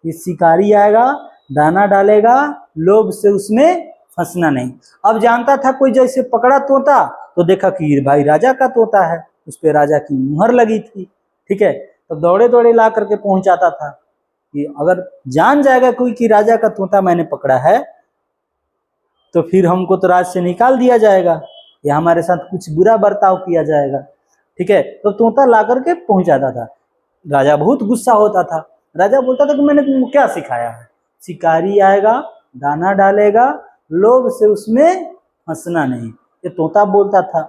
[SPEAKER 1] कि शिकारी आएगा दाना डालेगा, लोभ से उसमें फंसना नहीं। अब जानता था कोई जैसे पकड़ा तोता तो देखा कि भाई राजा का तोता है, उस पर राजा की मुहर लगी थी, ठीक है। तो दौड़े दौड़े ला करके पहुंचाता था कि अगर जान जाएगा कोई कि राजा का तोता मैंने पकड़ा है तो फिर हमको तो राज से निकाल दिया जाएगा या हमारे साथ कुछ बुरा बर्ताव किया जाएगा, ठीक है। तो तोता ला करके पहुंचाता था, राजा बहुत गुस्सा होता था। राजा बोलता था कि मैंने तुमको क्या सिखाया है, शिकारी आएगा दाना डालेगा, लोभ से उसमें फंसना नहीं, ये तोता बोलता था।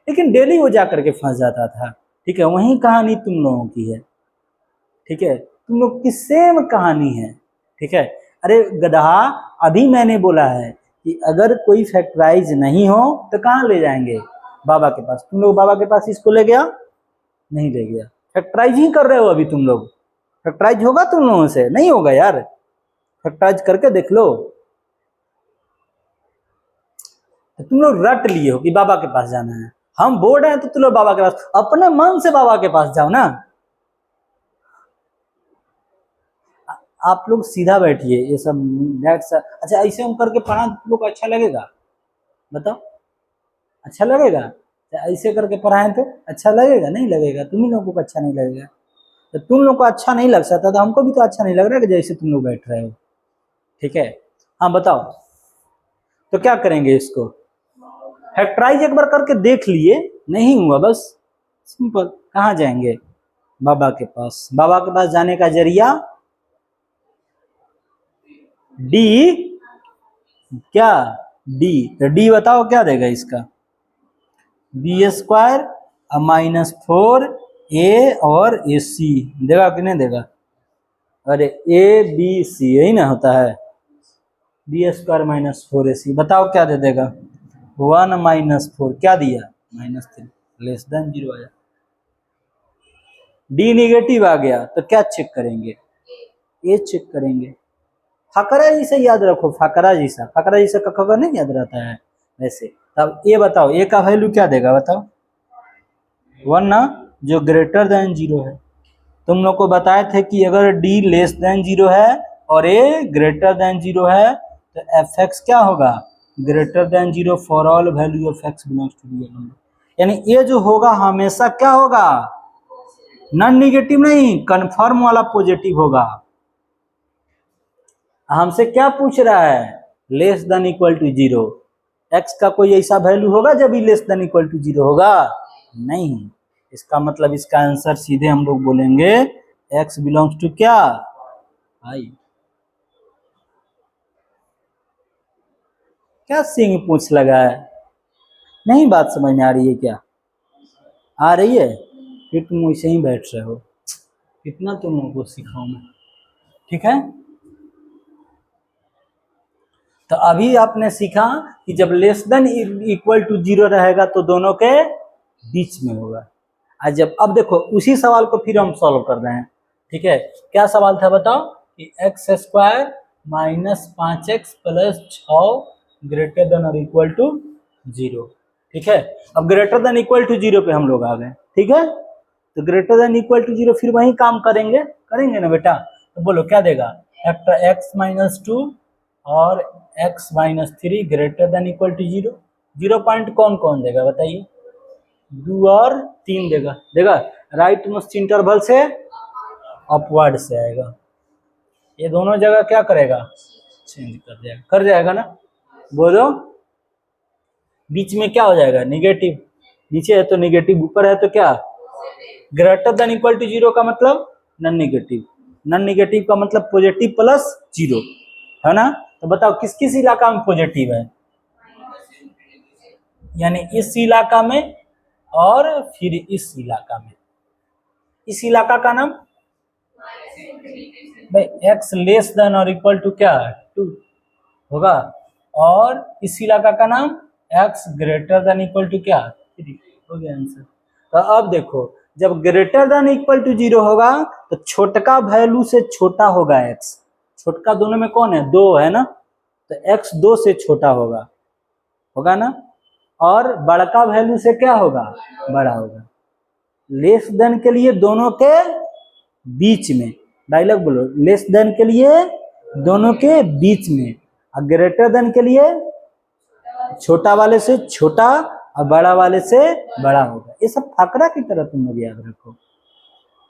[SPEAKER 1] लेकिन डेली वो जा करके फंस जाता था, ठीक है। वही कहानी तुम लोगों की है, ठीक है, तुम लोग की सेम कहानी है, ठीक है। अरे गधा, अभी मैंने बोला है कि अगर कोई फैक्टराइज नहीं हो तो कहाँ ले जाएंगे, बाबा के पास। तुम लोग बाबा के पास इसको ले गया, नहीं ले गया, फैक्टराइज ही कर रहे हो अभी तुम लोग। फैक्टराइज होगा तुम लोगों से, नहीं होगा यार, फैक्टराइज करके देख लो। तो तुम लोग रट लिए हो कि बाबा के पास जाना है, हम बोल रहे हैं तो तुम लोग बाबा के पास, अपने मन से बाबा के पास जाओ ना। आप लोग सीधा बैठिए, ये सब नेट से अच्छा ऐसे हम करके पढ़ा तुम लोग को अच्छा लगेगा? बताओ, अच्छा लगेगा? ऐसे करके पढ़ाएं तो अच्छा लगेगा? नहीं लगेगा, तुम ही लोगों को अच्छा नहीं लगेगा। तो तुम लोग को अच्छा नहीं लग सकता तो हमको भी तो अच्छा नहीं लग रहा है कि जैसे तुम लोग बैठ रहे हो। ठीक है, हाँ बताओ, तो क्या करेंगे इसको? फैक्टराइज एक बार करके देख लिए, नहीं हुआ बस सिंपल, कहाँ जाएंगे? बाबा के पास। बाबा के पास जाने का जरिया डी, क्या डी? तो डी बताओ क्या देगा इसका? बी स्क्वायर -4 ए और ए सी देगा कि नहीं देगा? अरे ए बी सी यही ना होता है, बी स्क्वायर -4 ए सी, बताओ क्या दे देगा? 1 -4 क्या दिया? -3, लेस देन 0 आया। डी निगेटिव आ गया तो क्या चेक करेंगे? ए चेक करेंगे। फकरा जी से याद रखो, फकरा जी सा, फकरा जी से कखा नहीं याद रहता है वैसे। तब ए बताओ, ए का वैल्यू क्या देगा बताओ? 1 ना, जो ग्रेटर देन 0 है। तुम लोग को बताए थे कि अगर डी लेस देन 0 है और ए ग्रेटर देन 0 है तो एफ एक्स क्या होगा? Greater than 0 for all value of x belongs to real number. यानी ये जो होगा हमेशा क्या होगा? नॉन निगेटिव नहीं, कंफर्म वाला पॉजिटिव होगा। हमसे क्या पूछ रहा है? Less than equal to 0। X का कोई ऐसा वैल्यू होगा जब भी लेस देन इक्वल टू 0 होगा? नहीं। इसका मतलब इसका आंसर सीधे हम लोग बोलेंगे एक्स बिलोंग्स टू क्या? आई। क्या सिंह पूछ लगा है? नहीं बात समझ में आ रही है क्या? आ रही है? फिर तुम वैसे ही बैठ रहे हो, कितना तुम लोगों को सिखाऊं मैं। ठीक है, तो अभी आपने सीखा कि जब लेस देन इक्वल टू 0 रहेगा तो दोनों के बीच में होगा। आज जब अब देखो उसी सवाल को फिर हम सॉल्व कर रहे हैं। ठीक है, क्या सवाल था बताओ? कि x square -5x + 6 greater than और इक्वल टू 0। ठीक है, अब ग्रेटर देन इक्वल टू 0 पे हम लोग आ गए। ठीक है, तो ग्रेटर देन इक्वल टू 0 फिर वही काम करेंगे, करेंगे ना बेटा? तो बोलो क्या देगा? फैक्टर x-2 और x-3 greater than equal to 0। 0 point कौन कौन देगा बताइए? 2 और 3 देगा। देगा राइट मोस्ट इंटरवल से अपवर्ड से आएगा। ये दोनों जगह क्या करेगा? चेंज कर जाएगा ना? बोलो, बीच में क्या हो जाएगा? निगेटिव। नीचे है तो निगेटिव, ऊपर है तो क्या? ग्रेटर देन इक्वल टू 0 का मतलब नॉन निगेटिव, नॉन निगेटिव का मतलब पॉजिटिव प्लस 0 है ना? तो बताओ किस किस इलाका में पॉजिटिव है? यानी इस इलाका में और फिर इस इलाका में। इस इलाका का नाम भाई एक्स लेस देन और इक्वल टू क्या? 2 होगा। और इस इलाका का नाम x greater than equal to क्या? 3। हो गया आंसर। तो अब देखो, जब ग्रेटर देन इक्वल टू 0 होगा तो छोटका वैल्यू से छोटा होगा एक्स। छोटका दोनों में कौन है? 2 है ना? तो एक्स 2 से छोटा होगा, होगा ना? और बड़का वैल्यू से क्या होगा? बड़ा होगा। लेस देन के लिए दोनों के बीच में, डायलॉग बोलो, लेस देन के लिए दोनों के बीच में, और ग्रेटर देन के लिए छोटा वाले से छोटा और बड़ा वाले से बड़ा होगा। ये सब फकरा की तरह तुम लोग याद रखो।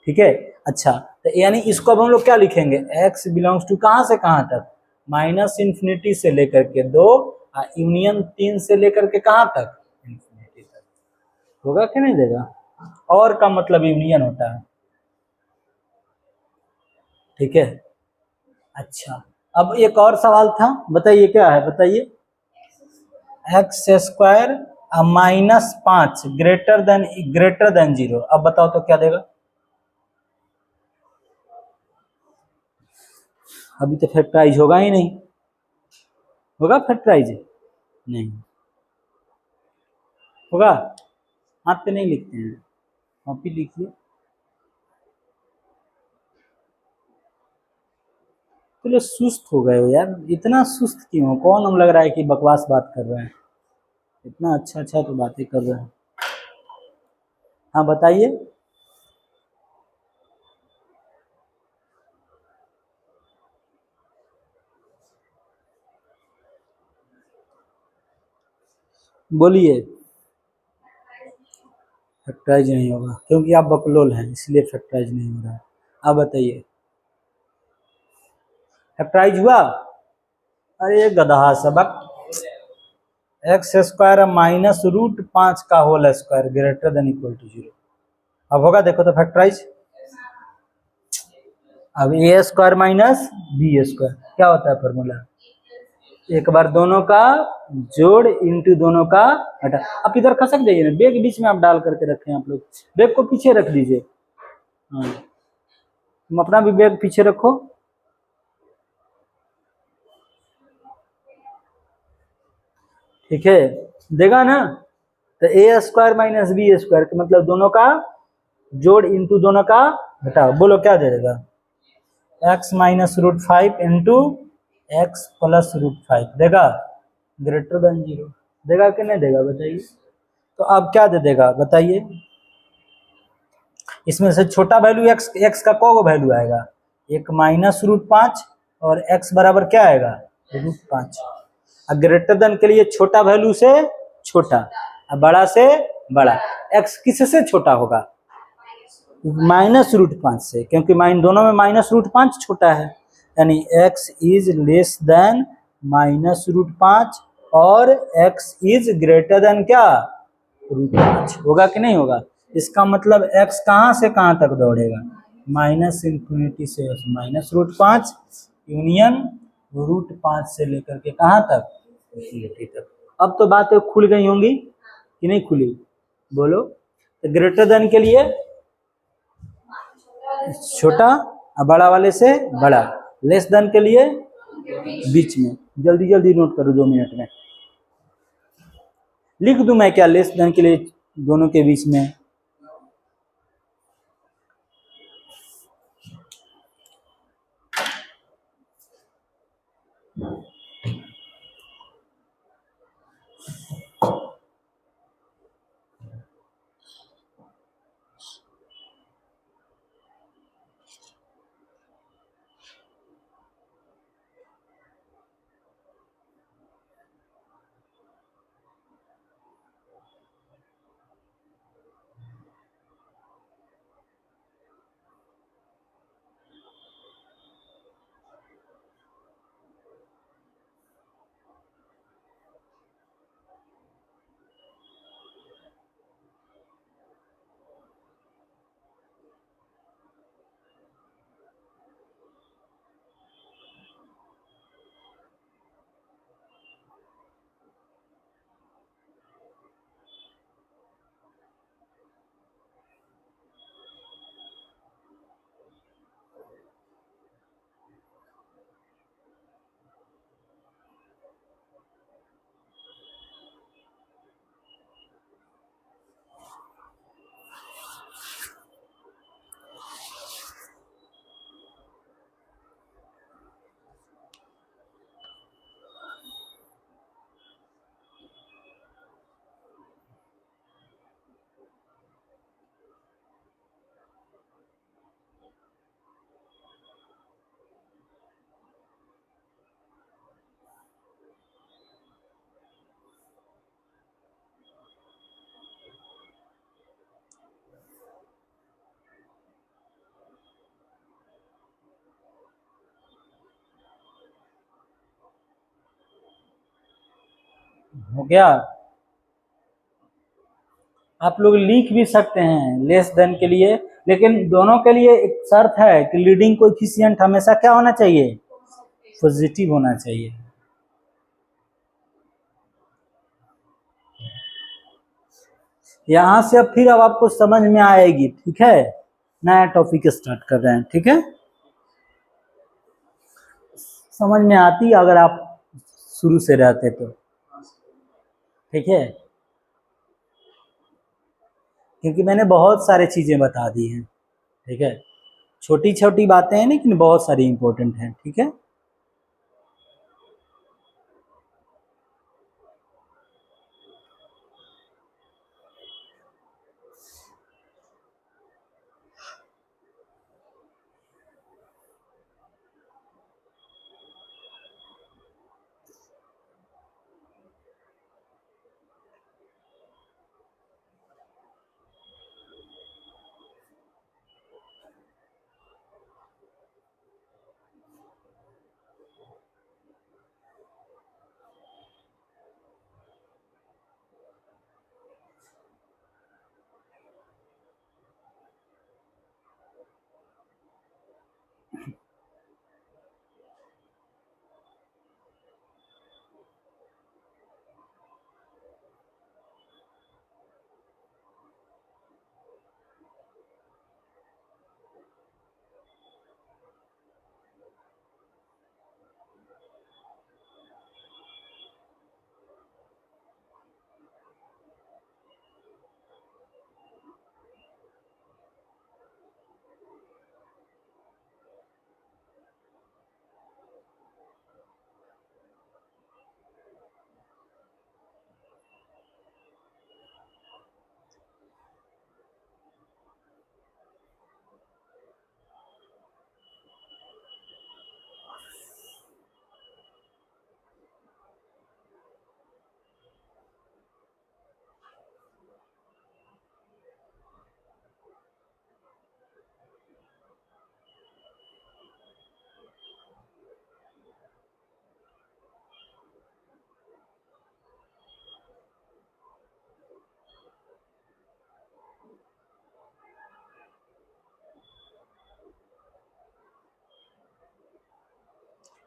[SPEAKER 1] ठीक है, अच्छा तो यानी इसको अब हम लोग क्या लिखेंगे? x बिलोंग्स टू कहां से कहां तक? -∞ से लेकर के 2 यूनियन 3 से लेकर के कहां तक? इन्फिनिटी तक। होगा कि नहीं देगा? और का मतलब यूनियन होता है। ठीक है, अच्छा अब एक और सवाल था, बताइए क्या है? बताइए। x² -5 greater than 0। अब बताओ तो क्या देगा? अभी तो फैक्टराइज होगा ही नहीं। होगा फैक्टराइज? नहीं होगा। हाथ पे नहीं लिखते हैं, कॉपी लिखिए। चलो सुस्त हो गए हो यार, इतना सुस्त क्यों हो? कौन हम लग रहा है कि बकवास बात कर रहे हैं? इतना अच्छा अच्छा तो बातें कर रहे हैं। हाँ बताइए। बोलिए। फैक्टराइज नहीं होगा क्योंकि आप बकलोल हैं, इसलिए फैक्टराइज नहीं हो रहा है। आप बताइए, फैक्टराइज हुआ? अरे गधा सबक। एक्स स्क्वायर माइनस रूट 5 का whole square greater than equal to 0। अब होगा, देखो तो फैक्टराइज। अब a square minus b square क्या होता है फॉर्मूला? एक बार दोनों का जोड़ इंटू दोनों का घटा। आप इधर खसक जाइए ना, बैग बीच में आप डाल करके रखे हैं आप लोग, बैग को पीछे रख दीजिए। हाँ, तुम अपना भी बैग पीछे रखो। ठीक है, देगा ना? तो ए स्क्वायर माइनस बी स्क्वायर मतलब दोनों का जोड़ इंटू दोनों का घटाओ। बोलो क्या दे देगा? X minus root 5 into x plus root 5 देगा ग्रेटर देन 0। देगा कि नहीं देगा बताइए? तो अब क्या दे देगा बताइए? इसमें से छोटा वैल्यू एक्स, एक्स का कौन वैल्यू आएगा? एक माइनस रूट 5 और एक्स बराबर क्या आएगा? रूट 5। अब ग्रेटर देन के लिए छोटा वैल्यू से छोटा, अब बड़ा से बड़ा। एक्स किससे छोटा होगा? माइनस रूट 5 से, क्योंकि दोनों में माइनस रूट 5 छोटा है, यानी x is less than minus root 5 और x इज ग्रेटर देन क्या? रूट 5। होगा कि नहीं होगा? इसका मतलब x कहाँ से कहाँ तक दौड़ेगा? माइनस इंफिनिटी से माइनस रूट 5 यूनियन रूट 5 से लेकर के कहाँ तक? इंफिनिटी तक। अब तो बातें खुल गई होंगी कि नहीं खुली? बोलो। तो ग्रेटर देन के लिए छोटा और बड़ा वाले से बड़ा, लेस देन के लिए बीच में। जल्दी जल्दी नोट करो, 2 मिनट में लिख दूं मैं क्या लेस देन के लिए दोनों के बीच में? हो गया? आप लोग लिख भी सकते हैं लेस देन के लिए, लेकिन दोनों के लिए एक शर्त है कि लीडिंग कोएफिशिएंट हमेशा क्या होना चाहिए? पॉजिटिव होना चाहिए। यहां से अब फिर अब आपको समझ में आएगी। ठीक है, नया टॉपिक स्टार्ट कर रहे हैं। ठीक है, समझ में आती अगर आप शुरू से रहते तो। ठीक है, क्योंकि मैंने बहुत सारी चीजें बता दी हैं। ठीक है, छोटी छोटी बातें हैं लेकिन बहुत सारी इंपॉर्टेंट हैं। ठीक है,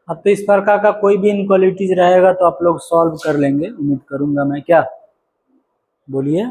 [SPEAKER 1] अब तो इस प्रकार का कोई भी इनक्वालिटीज रहेगा तो आप लोग सॉल्व कर लेंगे, उम्मीद करूंगा मैं। क्या बोलिए?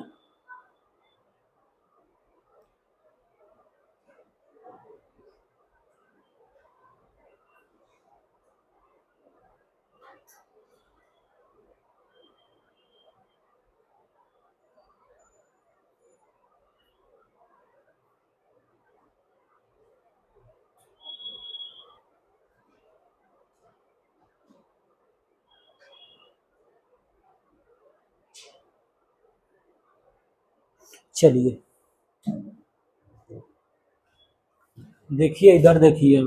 [SPEAKER 1] चलिए देखिए, इधर देखिए।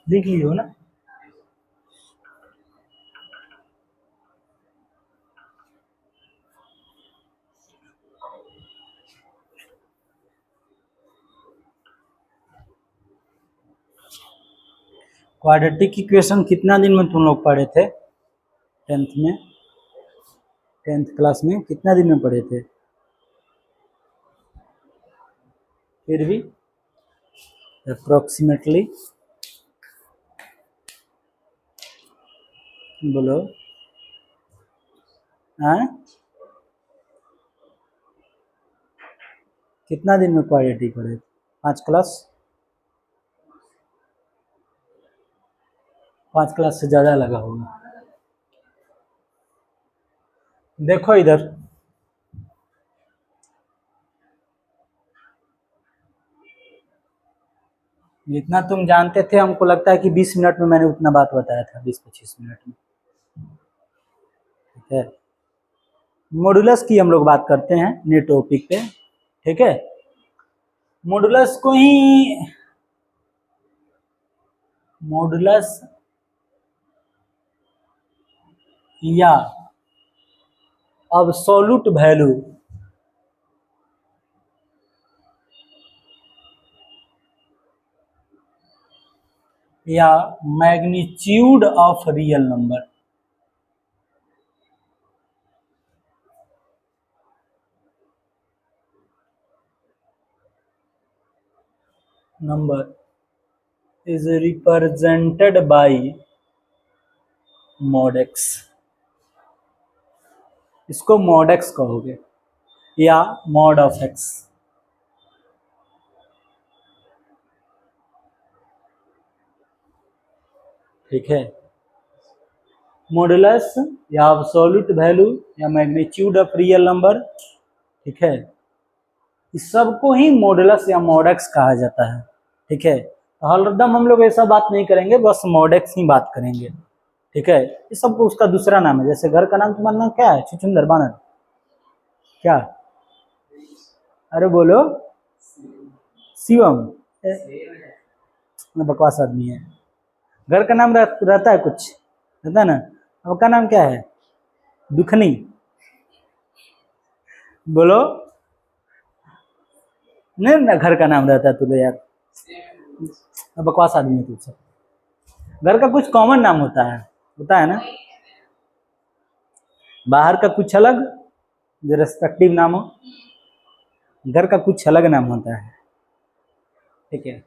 [SPEAKER 1] देख लियो ना। क्वाड्रेटिक इक्वेशन कितना दिन में तुम लोग पढ़े थे? टेंथ में, टेंथ क्लास में कितना दिन में पढ़े थे? फिर भी अप्रोक्सीमेटली बोलो। हाँ, कितना दिन में क्वाड्रेटिक पढ़े थे? 5 क्लास? 5 क्लास से ज़्यादा लगा होगा। देखो इधर, जितना तुम जानते थे हमको लगता है कि 20 मिनट में मैंने उतना बात बताया था, 20-25 मिनट में। ठीक है, मॉडुलस की हम लोग बात करते हैं नए टॉपिक पे। ठीक है, मॉडुलस को ही, मॉडुलस या अब्सोल्यूट वैल्यू या magnitude of real number, number is represented by mod x. इसको मॉड एक्स कहोगे या मॉड ऑफ एक्स। ठीक है, मॉडुलस या एब्सोल्यूट वैल्यू या मैग्नीट्यूड ऑफ रियल नंबर। ठीक है, इस सबको ही मॉडुलस या मॉडेक्स कहा जाता है। ठीक है, तो हरदम हम लोग ऐसा बात नहीं करेंगे, बस मॉडेक्स ही बात करेंगे। ठीक है, इस सबको उसका दूसरा नाम है। जैसे घर का नाम तुम्हारा नाम क्या है? छुचुंदर बानर। क्या? अरे बोलो। शिवम। बकवास आदमी है। घर का नाम रहता है कुछ, रहता है ना। आपका नाम क्या है? दुखनी। बोलो। नहीं ना, घर का नाम रहता है तुझे यार, बकवास आदमी है तू सब। घर का कुछ कॉमन नाम होता है ना। बाहर का कुछ अलग, जो रेस्पेक्टिव नाम हो। घर का कुछ अलग नाम होता है। ठीक है,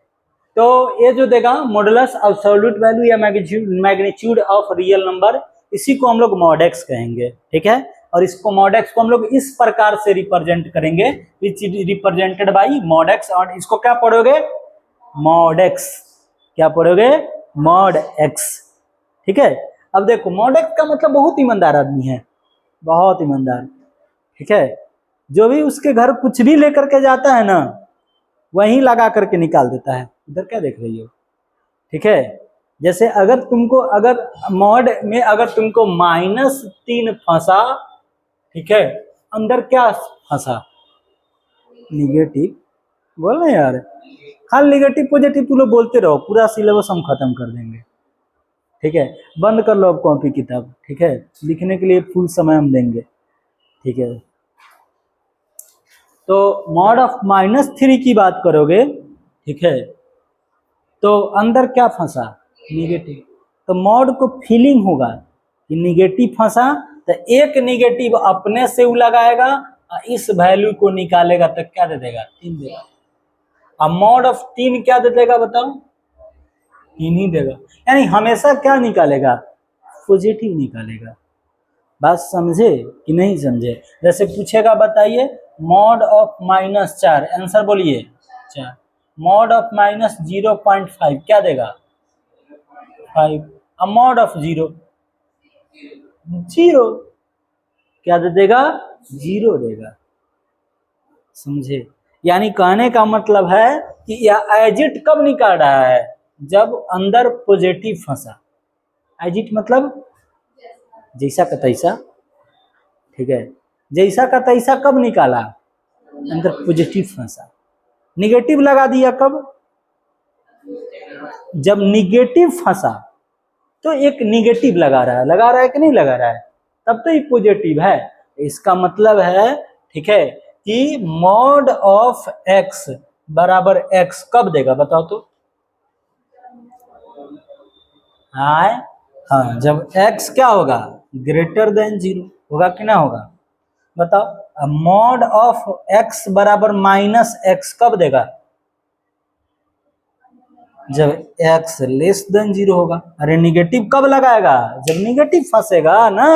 [SPEAKER 1] तो ये जो देगा मॉडुलस एब्सोल्यूट वैल्यू या मैग्नीट्यूड ऑफ रियल नंबर, इसी को हम लोग मॉडेक्स कहेंगे। ठीक है, और इसको मॉडेक्स को हम लोग इस प्रकार से रिप्रेजेंट करेंगे, विच रिप्रेजेंटेड बाय मॉडेक्स। और इसको क्या पढ़ोगे? मॉडेक्स। क्या पढ़ोगे? Mod x. ठीक है, अब देखो मॉड एक्स का मतलब बहुत ईमानदार आदमी है, बहुत ईमानदार। ठीक है, जो भी उसके घर कुछ भी लेकर के जाता है ना, वहीं लगा करके निकाल देता है। इधर क्या देख रही हो? ठीक है, जैसे अगर तुमको, अगर मॉड में अगर तुमको -3 फंसा, ठीक है, अंदर क्या फंसा, निगेटिव, बोल ना यार, खाली निगेटिव पॉजिटिव तुम लोग बोलते रहो, पूरा सिलेबस हम खत्म कर देंगे। ठीक है, बंद कर लो अब कॉपी किताब। ठीक है, लिखने के लिए फुल समय हम देंगे। ठीक है, तो मॉड ऑफ -3 की बात करोगे, ठीक है, तो अंदर क्या फंसा, निगेटिव। तो मॉड को फीलिंग होगा कि निगेटिव फंसा, तो एक निगेटिव अपने से उ लगाएगा और इस वैल्यू को निकालेगा तो क्या दे देगा, 3 देगा। अब मॉड ऑफ 3 क्या दे देगा बताओ, 3 ही देगा। यानी हमेशा क्या निकालेगा, पॉजिटिव निकालेगा। बात समझे कि नहीं समझे? जैसे पूछेगा बताइए मॉड ऑफ -4, आंसर बोलिए 4। मॉड ऑफ -0.5 क्या देगा, 5। अब मॉड ऑफ 0, 0 क्या दे देगा, 0 देगा। समझे? यानी कहने का मतलब है कि यह एजिट कब निकाल रहा है, जब अंदर पॉजिटिव फंसा। एजिट मतलब जैसा का तैसा। ठीक है, जैसा का तैसा कब निकाला, अंदर पॉजिटिव फंसा। निगेटिव लगा दिया कब, जब निगेटिव फंसा तो एक निगेटिव लगा रहा है कि नहीं लगा रहा है, तब तो ये पॉजिटिव है। इसका मतलब है, ठीक है, कि मॉड ऑफ x बराबर x कब देगा बताओ तो। हाँ, जब x क्या होगा, ग्रेटर देन 0 होगा कि ना होगा, बताओ। मॉड ऑफ x बराबर -x कब देगा, जब x लेस देन 0 होगा। अरे निगेटिव कब लगाएगा, जब निगेटिव फंसेगा ना।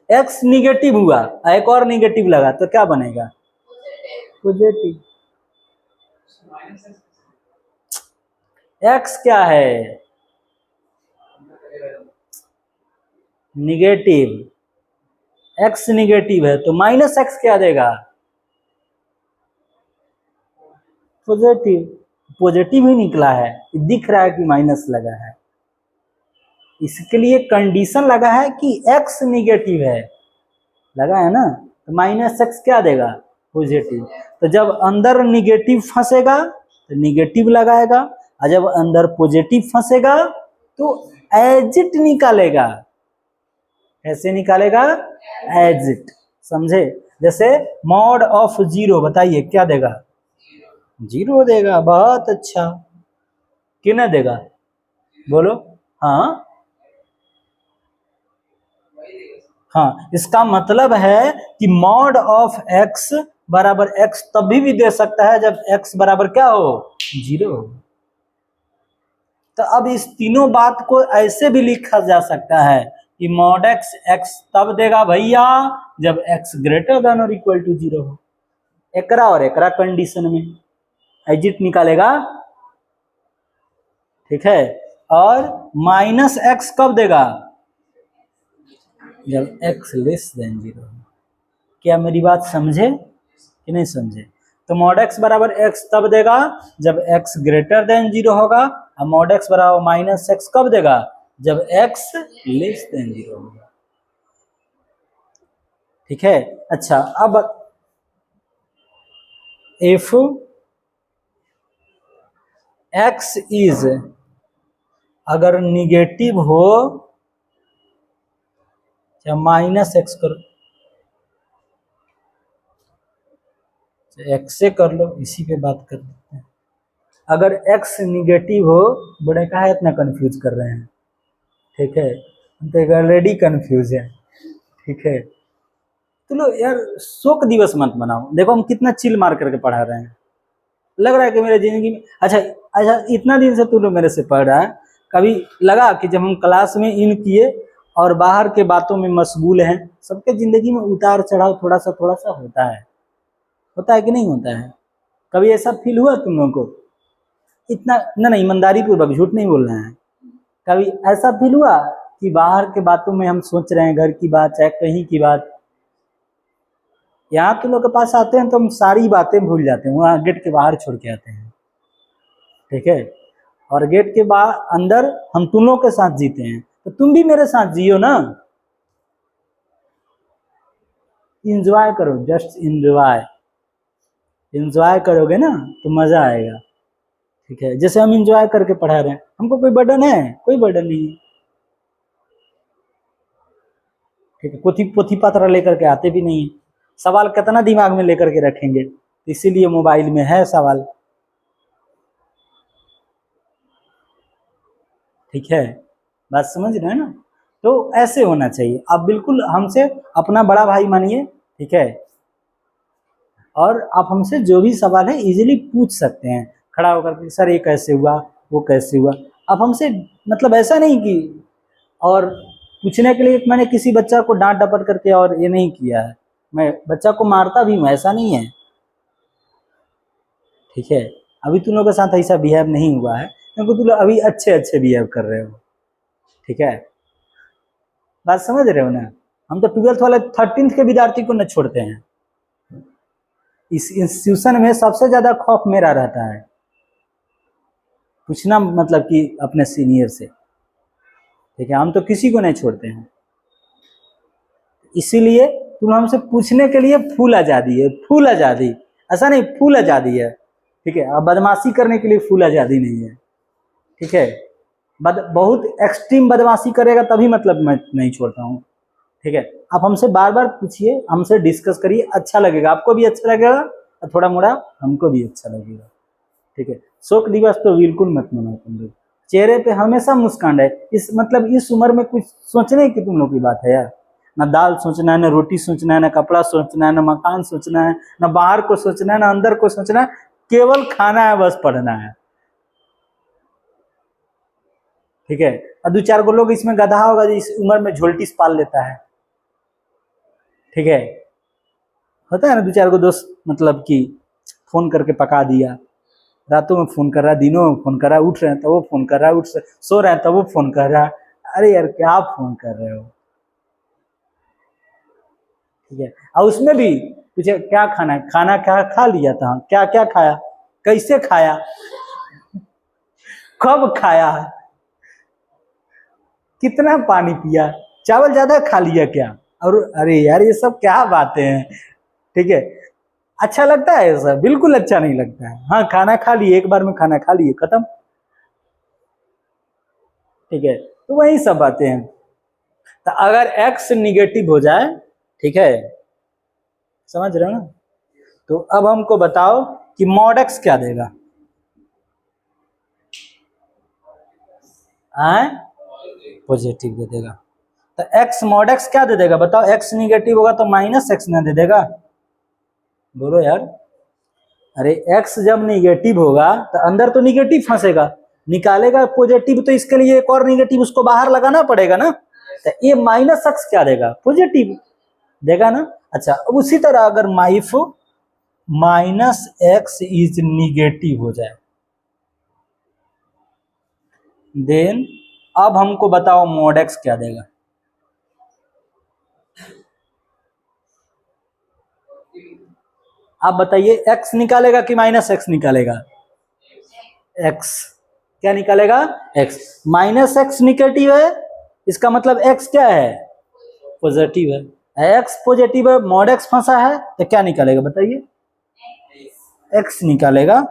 [SPEAKER 1] x निगेटिव हुआ, एक और निगेटिव लगा तो क्या बनेगा, पॉजिटिव। x क्या है, निगेटिव, x निगेटिव है तो -x क्या देगा, पॉजिटिव। पॉजिटिव ही निकला है, दिख रहा है कि माइनस लगा है, इसके लिए कंडीशन लगा है कि x निगेटिव है, लगा है ना, तो -x क्या देगा, पॉजिटिव। तो जब अंदर निगेटिव फंसेगा तो निगेटिव लगाएगा, और जब अंदर पॉजिटिव फंसेगा तो एजिट निकालेगा। कैसे निकालेगा, एजिट। समझे? जैसे मॉड ऑफ 0 बताइए क्या देगा, 0 देगा। बहुत अच्छा, कितना देगा बोलो। हाँ हाँ, इसका मतलब है कि मॉड ऑफ x बराबर x तभी भी दे सकता है जब x बराबर क्या हो, 0 हो। तो अब इस तीनों बात को ऐसे भी लिखा जा सकता है कि मॉड x तब देगा भैया जब x ग्रेटर देन और इक्वल टू 0 हो। एकरा और एकरा कंडीशन में एजिट निकालेगा। ठीक है, और -x कब देगा, जब x लेस देन 0 हो। क्या मेरी बात समझे कि नहीं समझे? तो मॉड x बराबर x तब देगा जब x ग्रेटर देन 0 होगा, और मॉड x बराबर -x कब देगा, जब x लेस देन 0 होगा। ठीक है, अच्छा अब इफ x इज, अगर निगेटिव हो या -x करो, x से कर लो, इसी पे बात कर लेते हैं। अगर x निगेटिव हो, बड़े कहा इतना कंफ्यूज कर रहे हैं। ठीक है, हम तो ऑलरेडी कंफ्यूज है। ठीक है, तो लो यार शोक दिवस मत मनाओ, देखो हम कितना चिल मार करके पढ़ा रहे हैं, लग रहा है कि मेरे जिंदगी में। अच्छा अच्छा, इतना दिन से तू लोग मेरे से पढ़ रहा है, कभी लगा कि जब हम क्लास में इन किए और बाहर के बातों में मशगूल हैं, सबके जिंदगी में उतार चढ़ाव थोड़ा सा होता है कि नहीं होता है? कभी ऐसा फील हुआ तुम लोगों को? इतना ना, ईमानदारी पूर्वक, झूठ नहीं बोल रहे हैं। कभी ऐसा फील हुआ कि बाहर के बातों में हम सोच रहे हैं, घर की बात चाहे कहीं की बात, यहाँ तुम लोग के पास आते हैं तो हम सारी बातें भूल जाते हैं, वहाँ गेट के बाहर छोड़ के आते हैं। ठीक है, और गेट के बाहर अंदर हम तुम लोग के साथ जीते हैं, तो तुम भी मेरे साथ जियो ना। इंजॉय करो, जस्ट इंजॉय, इंजॉय करोगे ना तो मजा आएगा। ठीक है, जैसे हम इंजॉय करके पढ़ा रहे हैं, हमको कोई बर्डन है? कोई बर्डन नहीं है। ठीक है, पोथी पोथी पत्र लेकर के आते भी नहीं है, सवाल कितना दिमाग में लेकर के रखेंगे, इसीलिए मोबाइल में है सवाल। ठीक है, बात समझ रहे हैं ना? तो ऐसे होना चाहिए, आप बिल्कुल हमसे अपना बड़ा भाई मानिए। ठीक है, और आप हमसे जो भी सवाल है इजीली पूछ सकते हैं खड़ा होकर के, सर ये कैसे हुआ, वो कैसे हुआ। आप हमसे मतलब ऐसा नहीं कि, और पूछने के लिए मैंने किसी बच्चा को डांट डपट करके और ये नहीं किया है, मैं बच्चा को मारता भी हूँ, ऐसा नहीं है। ठीक है, अभी तुम लोगों के साथ ऐसा बिहेव नहीं हुआ है, क्योंकि तुम लोग अभी अच्छे अच्छे बिहेव कर रहे हो। ठीक है, बात समझ रहे हो ना? हम तो 12th वाले 13th के विद्यार्थी को न छोड़ते हैं। इस इंस्टीट्यूशन में सबसे ज्यादा खौफ मेरा रहता है, पूछना मतलब कि अपने सीनियर से। ठीक है, हम तो किसी को नहीं छोड़ते हैं, इसीलिए तुम हमसे पूछने के लिए फुल आजादी है, फुल आजादी, ऐसा नहीं फुल आजादी है। ठीक है, अब बदमाशी करने के लिए फुल आजादी नहीं है। ठीक है, बहुत एक्सट्रीम बदमाशी करेगा तभी मतलब मैं नहीं छोड़ता हूँ। ठीक है, आप हमसे बार बार पूछिए, हमसे डिस्कस करिए, अच्छा लगेगा, आपको भी अच्छा लगेगा और थोड़ा मोड़ा हमको भी अच्छा लगेगा। ठीक है, शोक दिवस तो बिल्कुल मत मनाओ तुम लोग, चेहरे पे हमेशा मुस्कान है। इस मतलब इस उम्र में कुछ सोचने की तुम लोग की बात है यार? ना दाल सोचना है, ना रोटी सोचना है, ना कपड़ा सोचना है, ना मकान सोचना है, ना बाहर को सोचना है, ना अंदर को सोचना है, केवल खाना है, बस पढ़ना है। ठीक है, और 2-4 लोग इसमें गधा होगा जो इस उम्र में झोल्टिस पाल लेता है। ठीक है, होता है ना 2-4 दोस्त, मतलब कि फोन करके पका दिया, रातों में फोन कर रहा है, दिनों में फोन कर रहा है, उठ रहे हैं तो वो फोन कर रहा है, सो रहे हैं तो वो फोन कर रहा है। अरे यार क्या फोन कर रहे हो? ठीक है, और उसमें भी तुझे क्या खाना है, खाना क्या खा लिया था, क्या क्या खाया, कैसे खाया, कब खाया, कितना पानी पिया, चावल ज्यादा खा लिया क्या? और अरे यार ये सब क्या बातें हैं? ठीक है, अच्छा लगता है ये सब? बिल्कुल अच्छा नहीं लगता है। हाँ, खाना खा लिए, एक बार में खाना खा लिए, खत्म। ठीक है, तो वही सब बातें हैं। तो अगर x निगेटिव हो जाए, ठीक है, समझ रहे हो ना? तो अब हमको बताओ कि मॉड x क्या देगा? पॉजिटिव दे देगा। तो x मॉड x क्या दे देगा बताओ? x निगेटिव होगा तो माइनस x ना दे देगा? बोलो यार। अरे x जब निगेटिव होगा तो अंदर तो निगेटिव फंसेगा, निकालेगा पॉजिटिव, तो इसके लिए एक और निगेटिव उसको बाहर लगाना पड़ेगा ना। तो ये माइनस x क्या देगा? पॉजिटिव देगा ना। अच्छा, अब उसी तरह अगर माइफ माइनस एक्स इज निगेटिव हो जाए, देन अब हमको बताओ मॉड एक्स क्या देगा? आप बताइए, एक्स निकालेगा कि माइनस एक्स निकालेगा? एक्स। क्या निकालेगा? एक्स। माइनस एक्स निगेटिव है, इसका मतलब एक्स क्या है? पॉजिटिव है। एक्स पॉजिटिव है, मॉड एक्स फंसा है, तो क्या निकालेगा बताइए? एक्स निकालेगा।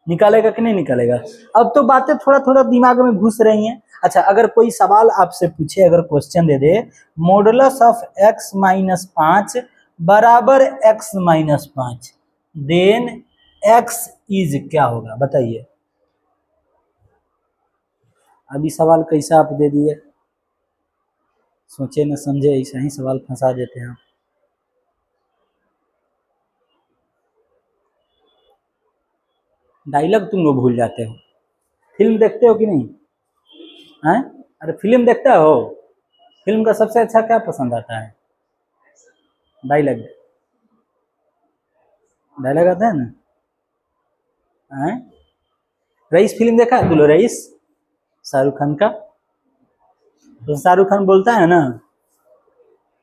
[SPEAKER 1] निकालेगा कि नहीं निकालेगा? अब तो बातें थोड़ा थोड़ा दिमाग में घुस रही हैं। अच्छा, अगर कोई सवाल आपसे पूछे, अगर क्वेश्चन दे दे, मॉडुलस ऑफ x माइनस 5 बराबर x minus 5, then x is क्या होगा बताइए? अभी सवाल कैसा आप दे दिए, सोचे न समझे ऐसा ही सवाल फंसा देते हैं। डायलॉग तुम लोग भूल जाते हो। फिल्म देखते हो कि नहीं? हैं? अरे फिल्म देखते हो? फिल्म का सबसे अच्छा क्या पसंद आता है? डायलॉग। डायलॉग आता है ना? हैं? रईस फिल्म देखा है तुलो? रईस शाहरुख खान का, तो शाहरुख खान बोलता है ना,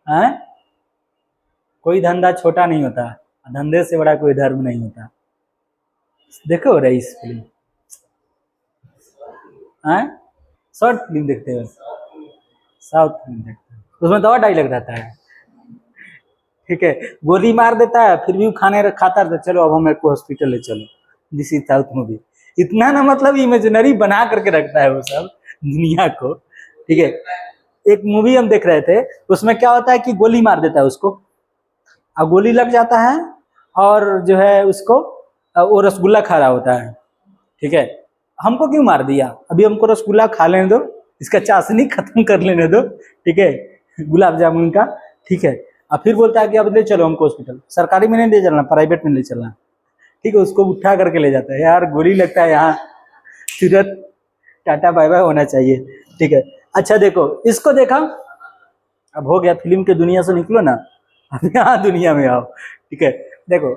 [SPEAKER 1] हैं? कोई धंधा छोटा नहीं होता, धंधे से बड़ा कोई धर्म नहीं होता। देखो रईस फिल्म। हैं? शॉर्ट फिल्म देखते हो? साउथ फिल्म देखते हो, उसमें तो और डायलॉग रहता है। ठीक है, गोली मार देता है फिर भी वो खाने खाता रहता है, चलो अब हमें को हॉस्पिटल ले चलो। This is south movie. इतना ना मतलब इमेजिनरी बना करके रखता है वो सब दुनिया को। ठीक है, एक मूवी हम देख रहे थे, उसमें क्या होता है कि गोली मार देता है उसको, और गोली लग जाता है, और जो है उसको वो रसगुल्ला खा रहा होता है। ठीक है, हमको क्यों मार दिया, अभी हमको रसगुल्ला खा लेने दो, इसका चाशनी खत्म कर लेने दो। ठीक है, गुलाब जामुन का। ठीक है, और फिर बोलता है कि अब ले चलो हमको हॉस्पिटल, सरकारी में नहीं ले चलना, प्राइवेट में ले चलना। ठीक है, उसको उठा करके ले जाता है, यार गोली लगता है यहाँ, तुरंत टाटा बाय बाय होना चाहिए। ठीक है, अच्छा देखो इसको देखा, अब हो गया, फिल्म के दुनिया से निकलो ना, अब यहाँ दुनिया में आओ। ठीक है, देखो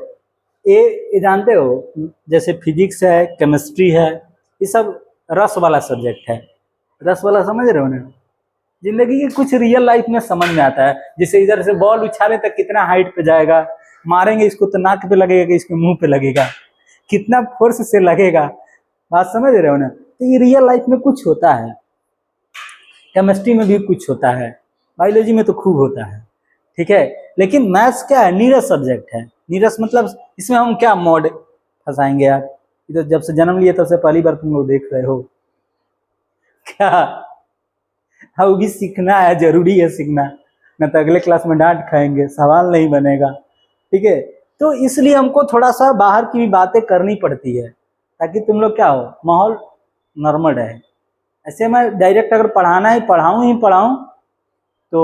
[SPEAKER 1] ये जानते हो, जैसे फिजिक्स है, केमिस्ट्री है, ये सब रस वाला सब्जेक्ट है। रस वाला समझ रहे हो ना, जिंदगी के कुछ रियल लाइफ में समझ में आता है। जैसे इधर से बॉल उछाले तक कितना हाइट पे जाएगा, मारेंगे इसको तो नाक पे लगेगा कि इसके मुंह पे लगेगा, कितना फोर्स से लगेगा, बात समझ रहे हो ना। तो ये रियल लाइफ में कुछ होता है, केमिस्ट्री में भी कुछ होता है, बायोलॉजी में तो खूब होता है। ठीक है, लेकिन मैथ्स क्या है, नीरस सब्जेक्ट है। नीरस मतलब इसमें हम क्या मॉड फंसाएंगे यार, ये तो जब से जन्म लिए तब से पहली बार तुम लोग देख रहे हो क्या। हाँ, वो भी सीखना है, जरूरी है सीखना, न तो अगले क्लास में डांट खाएंगे, सवाल नहीं बनेगा। ठीक है, तो इसलिए हमको थोड़ा सा बाहर की भी बातें करनी पड़ती है, ताकि तुम लोग क्या हो, माहौल नॉर्मल रहे। ऐसे मैं डायरेक्ट अगर पढ़ाना ही पढ़ाऊं तो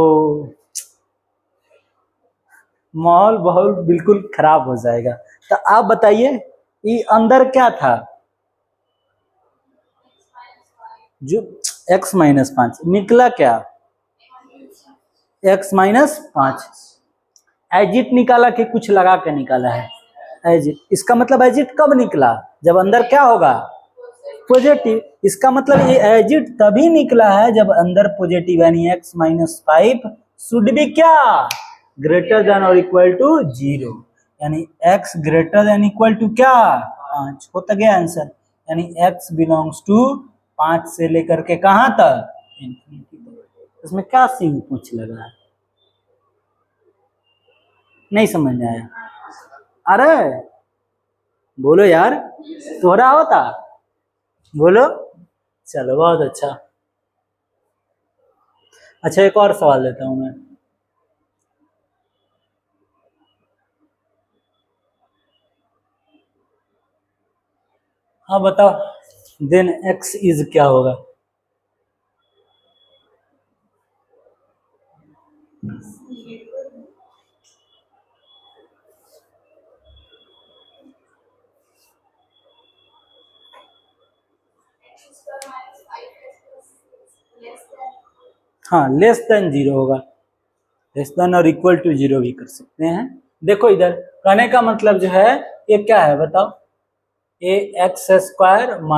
[SPEAKER 1] माहौल बहुत बिल्कुल खराब हो जाएगा। तो आप बताइए, ये अंदर क्या था, जो x-5 निकला क्या, x-5 एजिट निकाला कि कुछ लगा के निकाला है, एजिट। इसका मतलब एजिट कब निकला, जब अंदर क्या होगा, पॉजिटिव। इसका मतलब ये एजिट तभी निकला है जब अंदर पॉजिटिव, यानी x-5 शुड बी क्या, ग्रेटर देन और इक्वल टू 0, यानी x greater than equal to क्या 5 होता गया आंसर। यानी x बिलोंग्स टू 5 से लेकर के कहां तक, इंफिनिटी तक। इसमें क्या सीन पूछ लगा है, नहीं समझ में आया, अरे बोलो यार, तोहरा होता, बोलो, चलो बहुत अच्छा। अच्छा एक और सवाल लेता हूं मैं, हाँ बताओ, देन x इज क्या होगा, हाँ लेस देन 0 होगा, लेस देन और इक्वल टू 0 भी कर सकते हैं। देखो इधर कहने का मतलब जो है, ये क्या है बताओ, ये x² -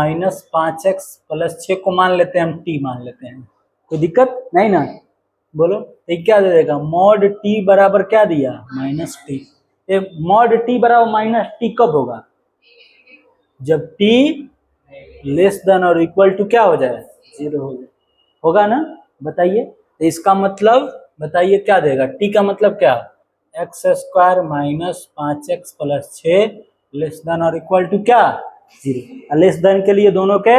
[SPEAKER 1] 5x + 6 को मान लेते हैं हम, t मान लेते हैं, कोई दिक्कत नहीं ना, बोलो ये क्या दे देगा, मॉड t बराबर क्या दिया, -t। ये मॉड t बराबर -t कब होगा, जब t लेस देन और इक्वल टू क्या हो जाए, 0 हो जाए, होगा ना, बताइए। तो इसका मतलब बताइए क्या देगा, t का मतलब क्या, x² - 5x + 6 लेस देन और इक्वल टू क्या 0। लेस देन के लिए दोनों के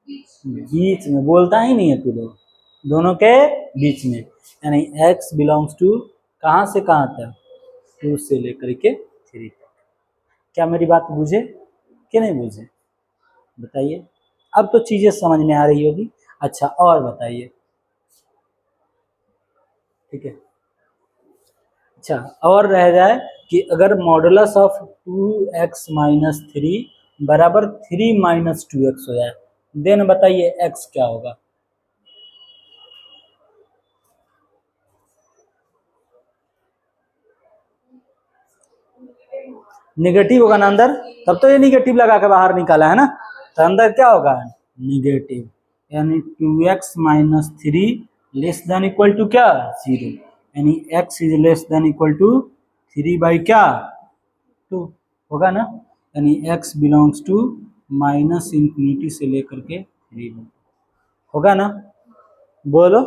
[SPEAKER 1] बीच में, बोलता ही नहीं है तू लोग, दोनों के बीच में, यानी x बिलोंग्स टू कहाँ से कहाँ तक, 2 से लेकर के 3 तक। क्या मेरी बात बुझे कि नहीं बुझे, बताइए। अब तो चीजें समझ में आ रही होगी। अच्छा और बताइए, ठीक है। अच्छा और रह जाए कि अगर मॉडुलस ऑफ 2x - 3 बराबर 3 - 2x हो जाए, देन बताइए x क्या होगा, निगेटिव होगा ना अंदर, तब तो ये निगेटिव लगा के बाहर निकाला है ना, तो अंदर क्या होगा, निगेटिव, यानी 2x - 3 less than equal to क्या 0, यानी x is less than equal to 3 क्या 2 होगा ना, यानी x बिलोंग्स टू -∞ से लेकर के 3 होगा ना, बोलो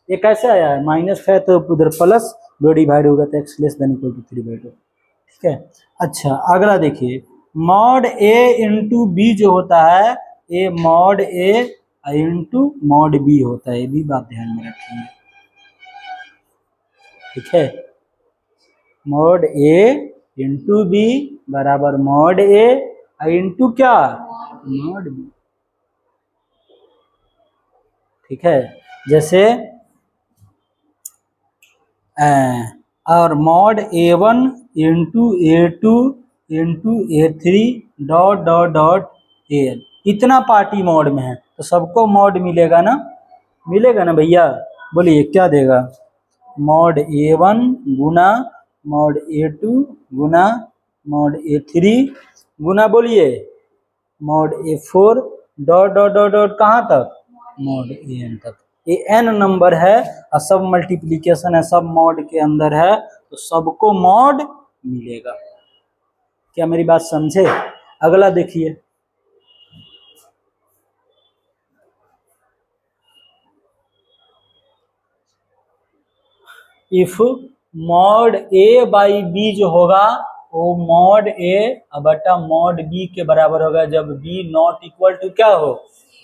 [SPEAKER 1] ये कैसे आया है, माइनस है तो उधर प्लस 2 डिवाइड होगा तो x less than equal to 3/2, ठीक है। अच्छा अगला देखिए, मॉड a इंटू बी जो होता है, A mod a into mod b होता है, ये भी बात ध्यान में रखेंगे, ठीक है। मॉड a इंटू बी बराबर मॉड a इंटू क्या, मॉड b, ठीक है। जैसे और mod a1 into a2 into a3 dot dot dot an, इतना पार्टी मॉड में है तो सबको मॉड मिलेगा ना, मिलेगा ना भैया, बोलिए क्या देगा, मॉड a1 गुना मॉड a2 गुना मॉड a3 गुना बोलिए mod a4 dot dot dot dot कहाँ तक, मॉड an तक। ये n नंबर है और सब मल्टीप्लिकेशन है, सब मॉड के अंदर है तो सबको मॉड मिलेगा। क्या मेरी बात समझे? अगला देखिए, if mod a by b जो होगा वो मॉड a बटा मॉड b के बराबर होगा जब b नॉट इक्वल टू क्या हो,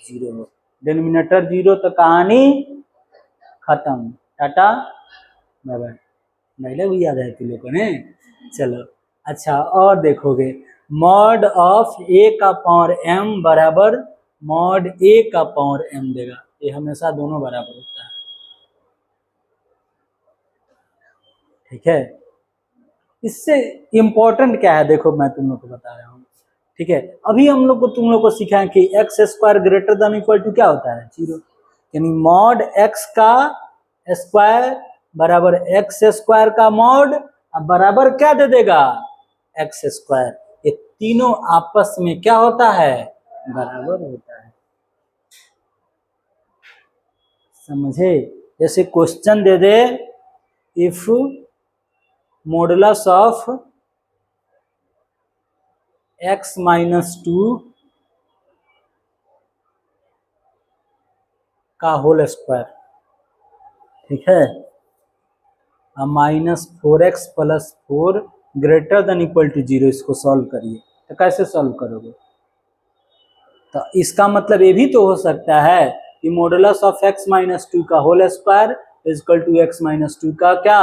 [SPEAKER 1] 0 हो। डिनोमिनेटर 0 तो कहानी खत्म, टाटा बाय बाय। डायलॉग भी याद है तुम लोगों ने, चलो। अच्छा और देखोगे, मॉड ऑफ a का पावर m बराबर मॉड a का पावर m देगा, ये हमेशा दोनों बराबर होता है, ठीक है। इससे इंपॉर्टेंट क्या है देखो, मैं तुम लोग को बता रहा हूँ, ठीक है। अभी हम लोग को तुम लोग को सिखाएं कि x square greater than equal to क्या होता है, 0, यानी मॉड एक्स का स्क्वायर बराबर एक्स स्क्वायर का मॉड बराबर क्या दे देगा, एक्स स्क्वायर। ये तीनों आपस में क्या होता है, बराबर होता है, समझे। जैसे क्वेश्चन दे दे, if modulus of x minus 2 का होल स्क्वायर, ठीक है, minus 4x plus 4 greater than equal to 0, इसको सॉल्व करिए। तो कैसे सॉल्व करोगे, तो इसका मतलब ये भी तो हो सकता है कि मॉडुलस ऑफ x माइनस 2 का whole square is equal to x minus 2 का क्या,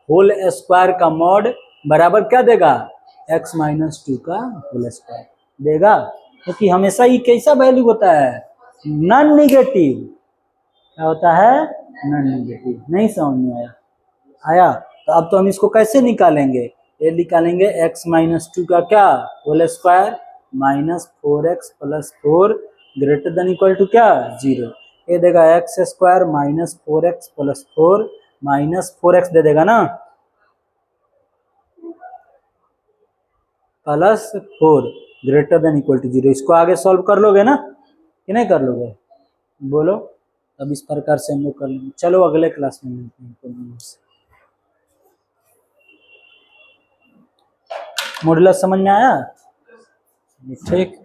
[SPEAKER 1] होल स्क्वायर का मॉड बराबर क्या देगा, x माइनस 2 का होल स्क्वायर देगा, क्योंकि तो हमेशा ये कैसा वैल्यू होता है, नॉन निगेटिव, क्या होता है, नॉन निगेटिव। नहीं समझ में आया, आया तो अब तो हम इसको कैसे निकालेंगे, ये निकालेंगे x माइनस 2 का क्या, whole square minus 4x plus 4 greater than equal to क्या, 0, ये देगा x square minus 4x plus 4 minus 4x दे देगा ना, plus 4 greater than equal to 0। इसको आगे सॉल्व कर लोगे ना कि नहीं कर लोगे, बोलो। अब इस प्रकार से हम लोग कर लेंगे। चलो अगले क्लास में मिलते हैं। मॉडुलस समझ में आया, ठीक।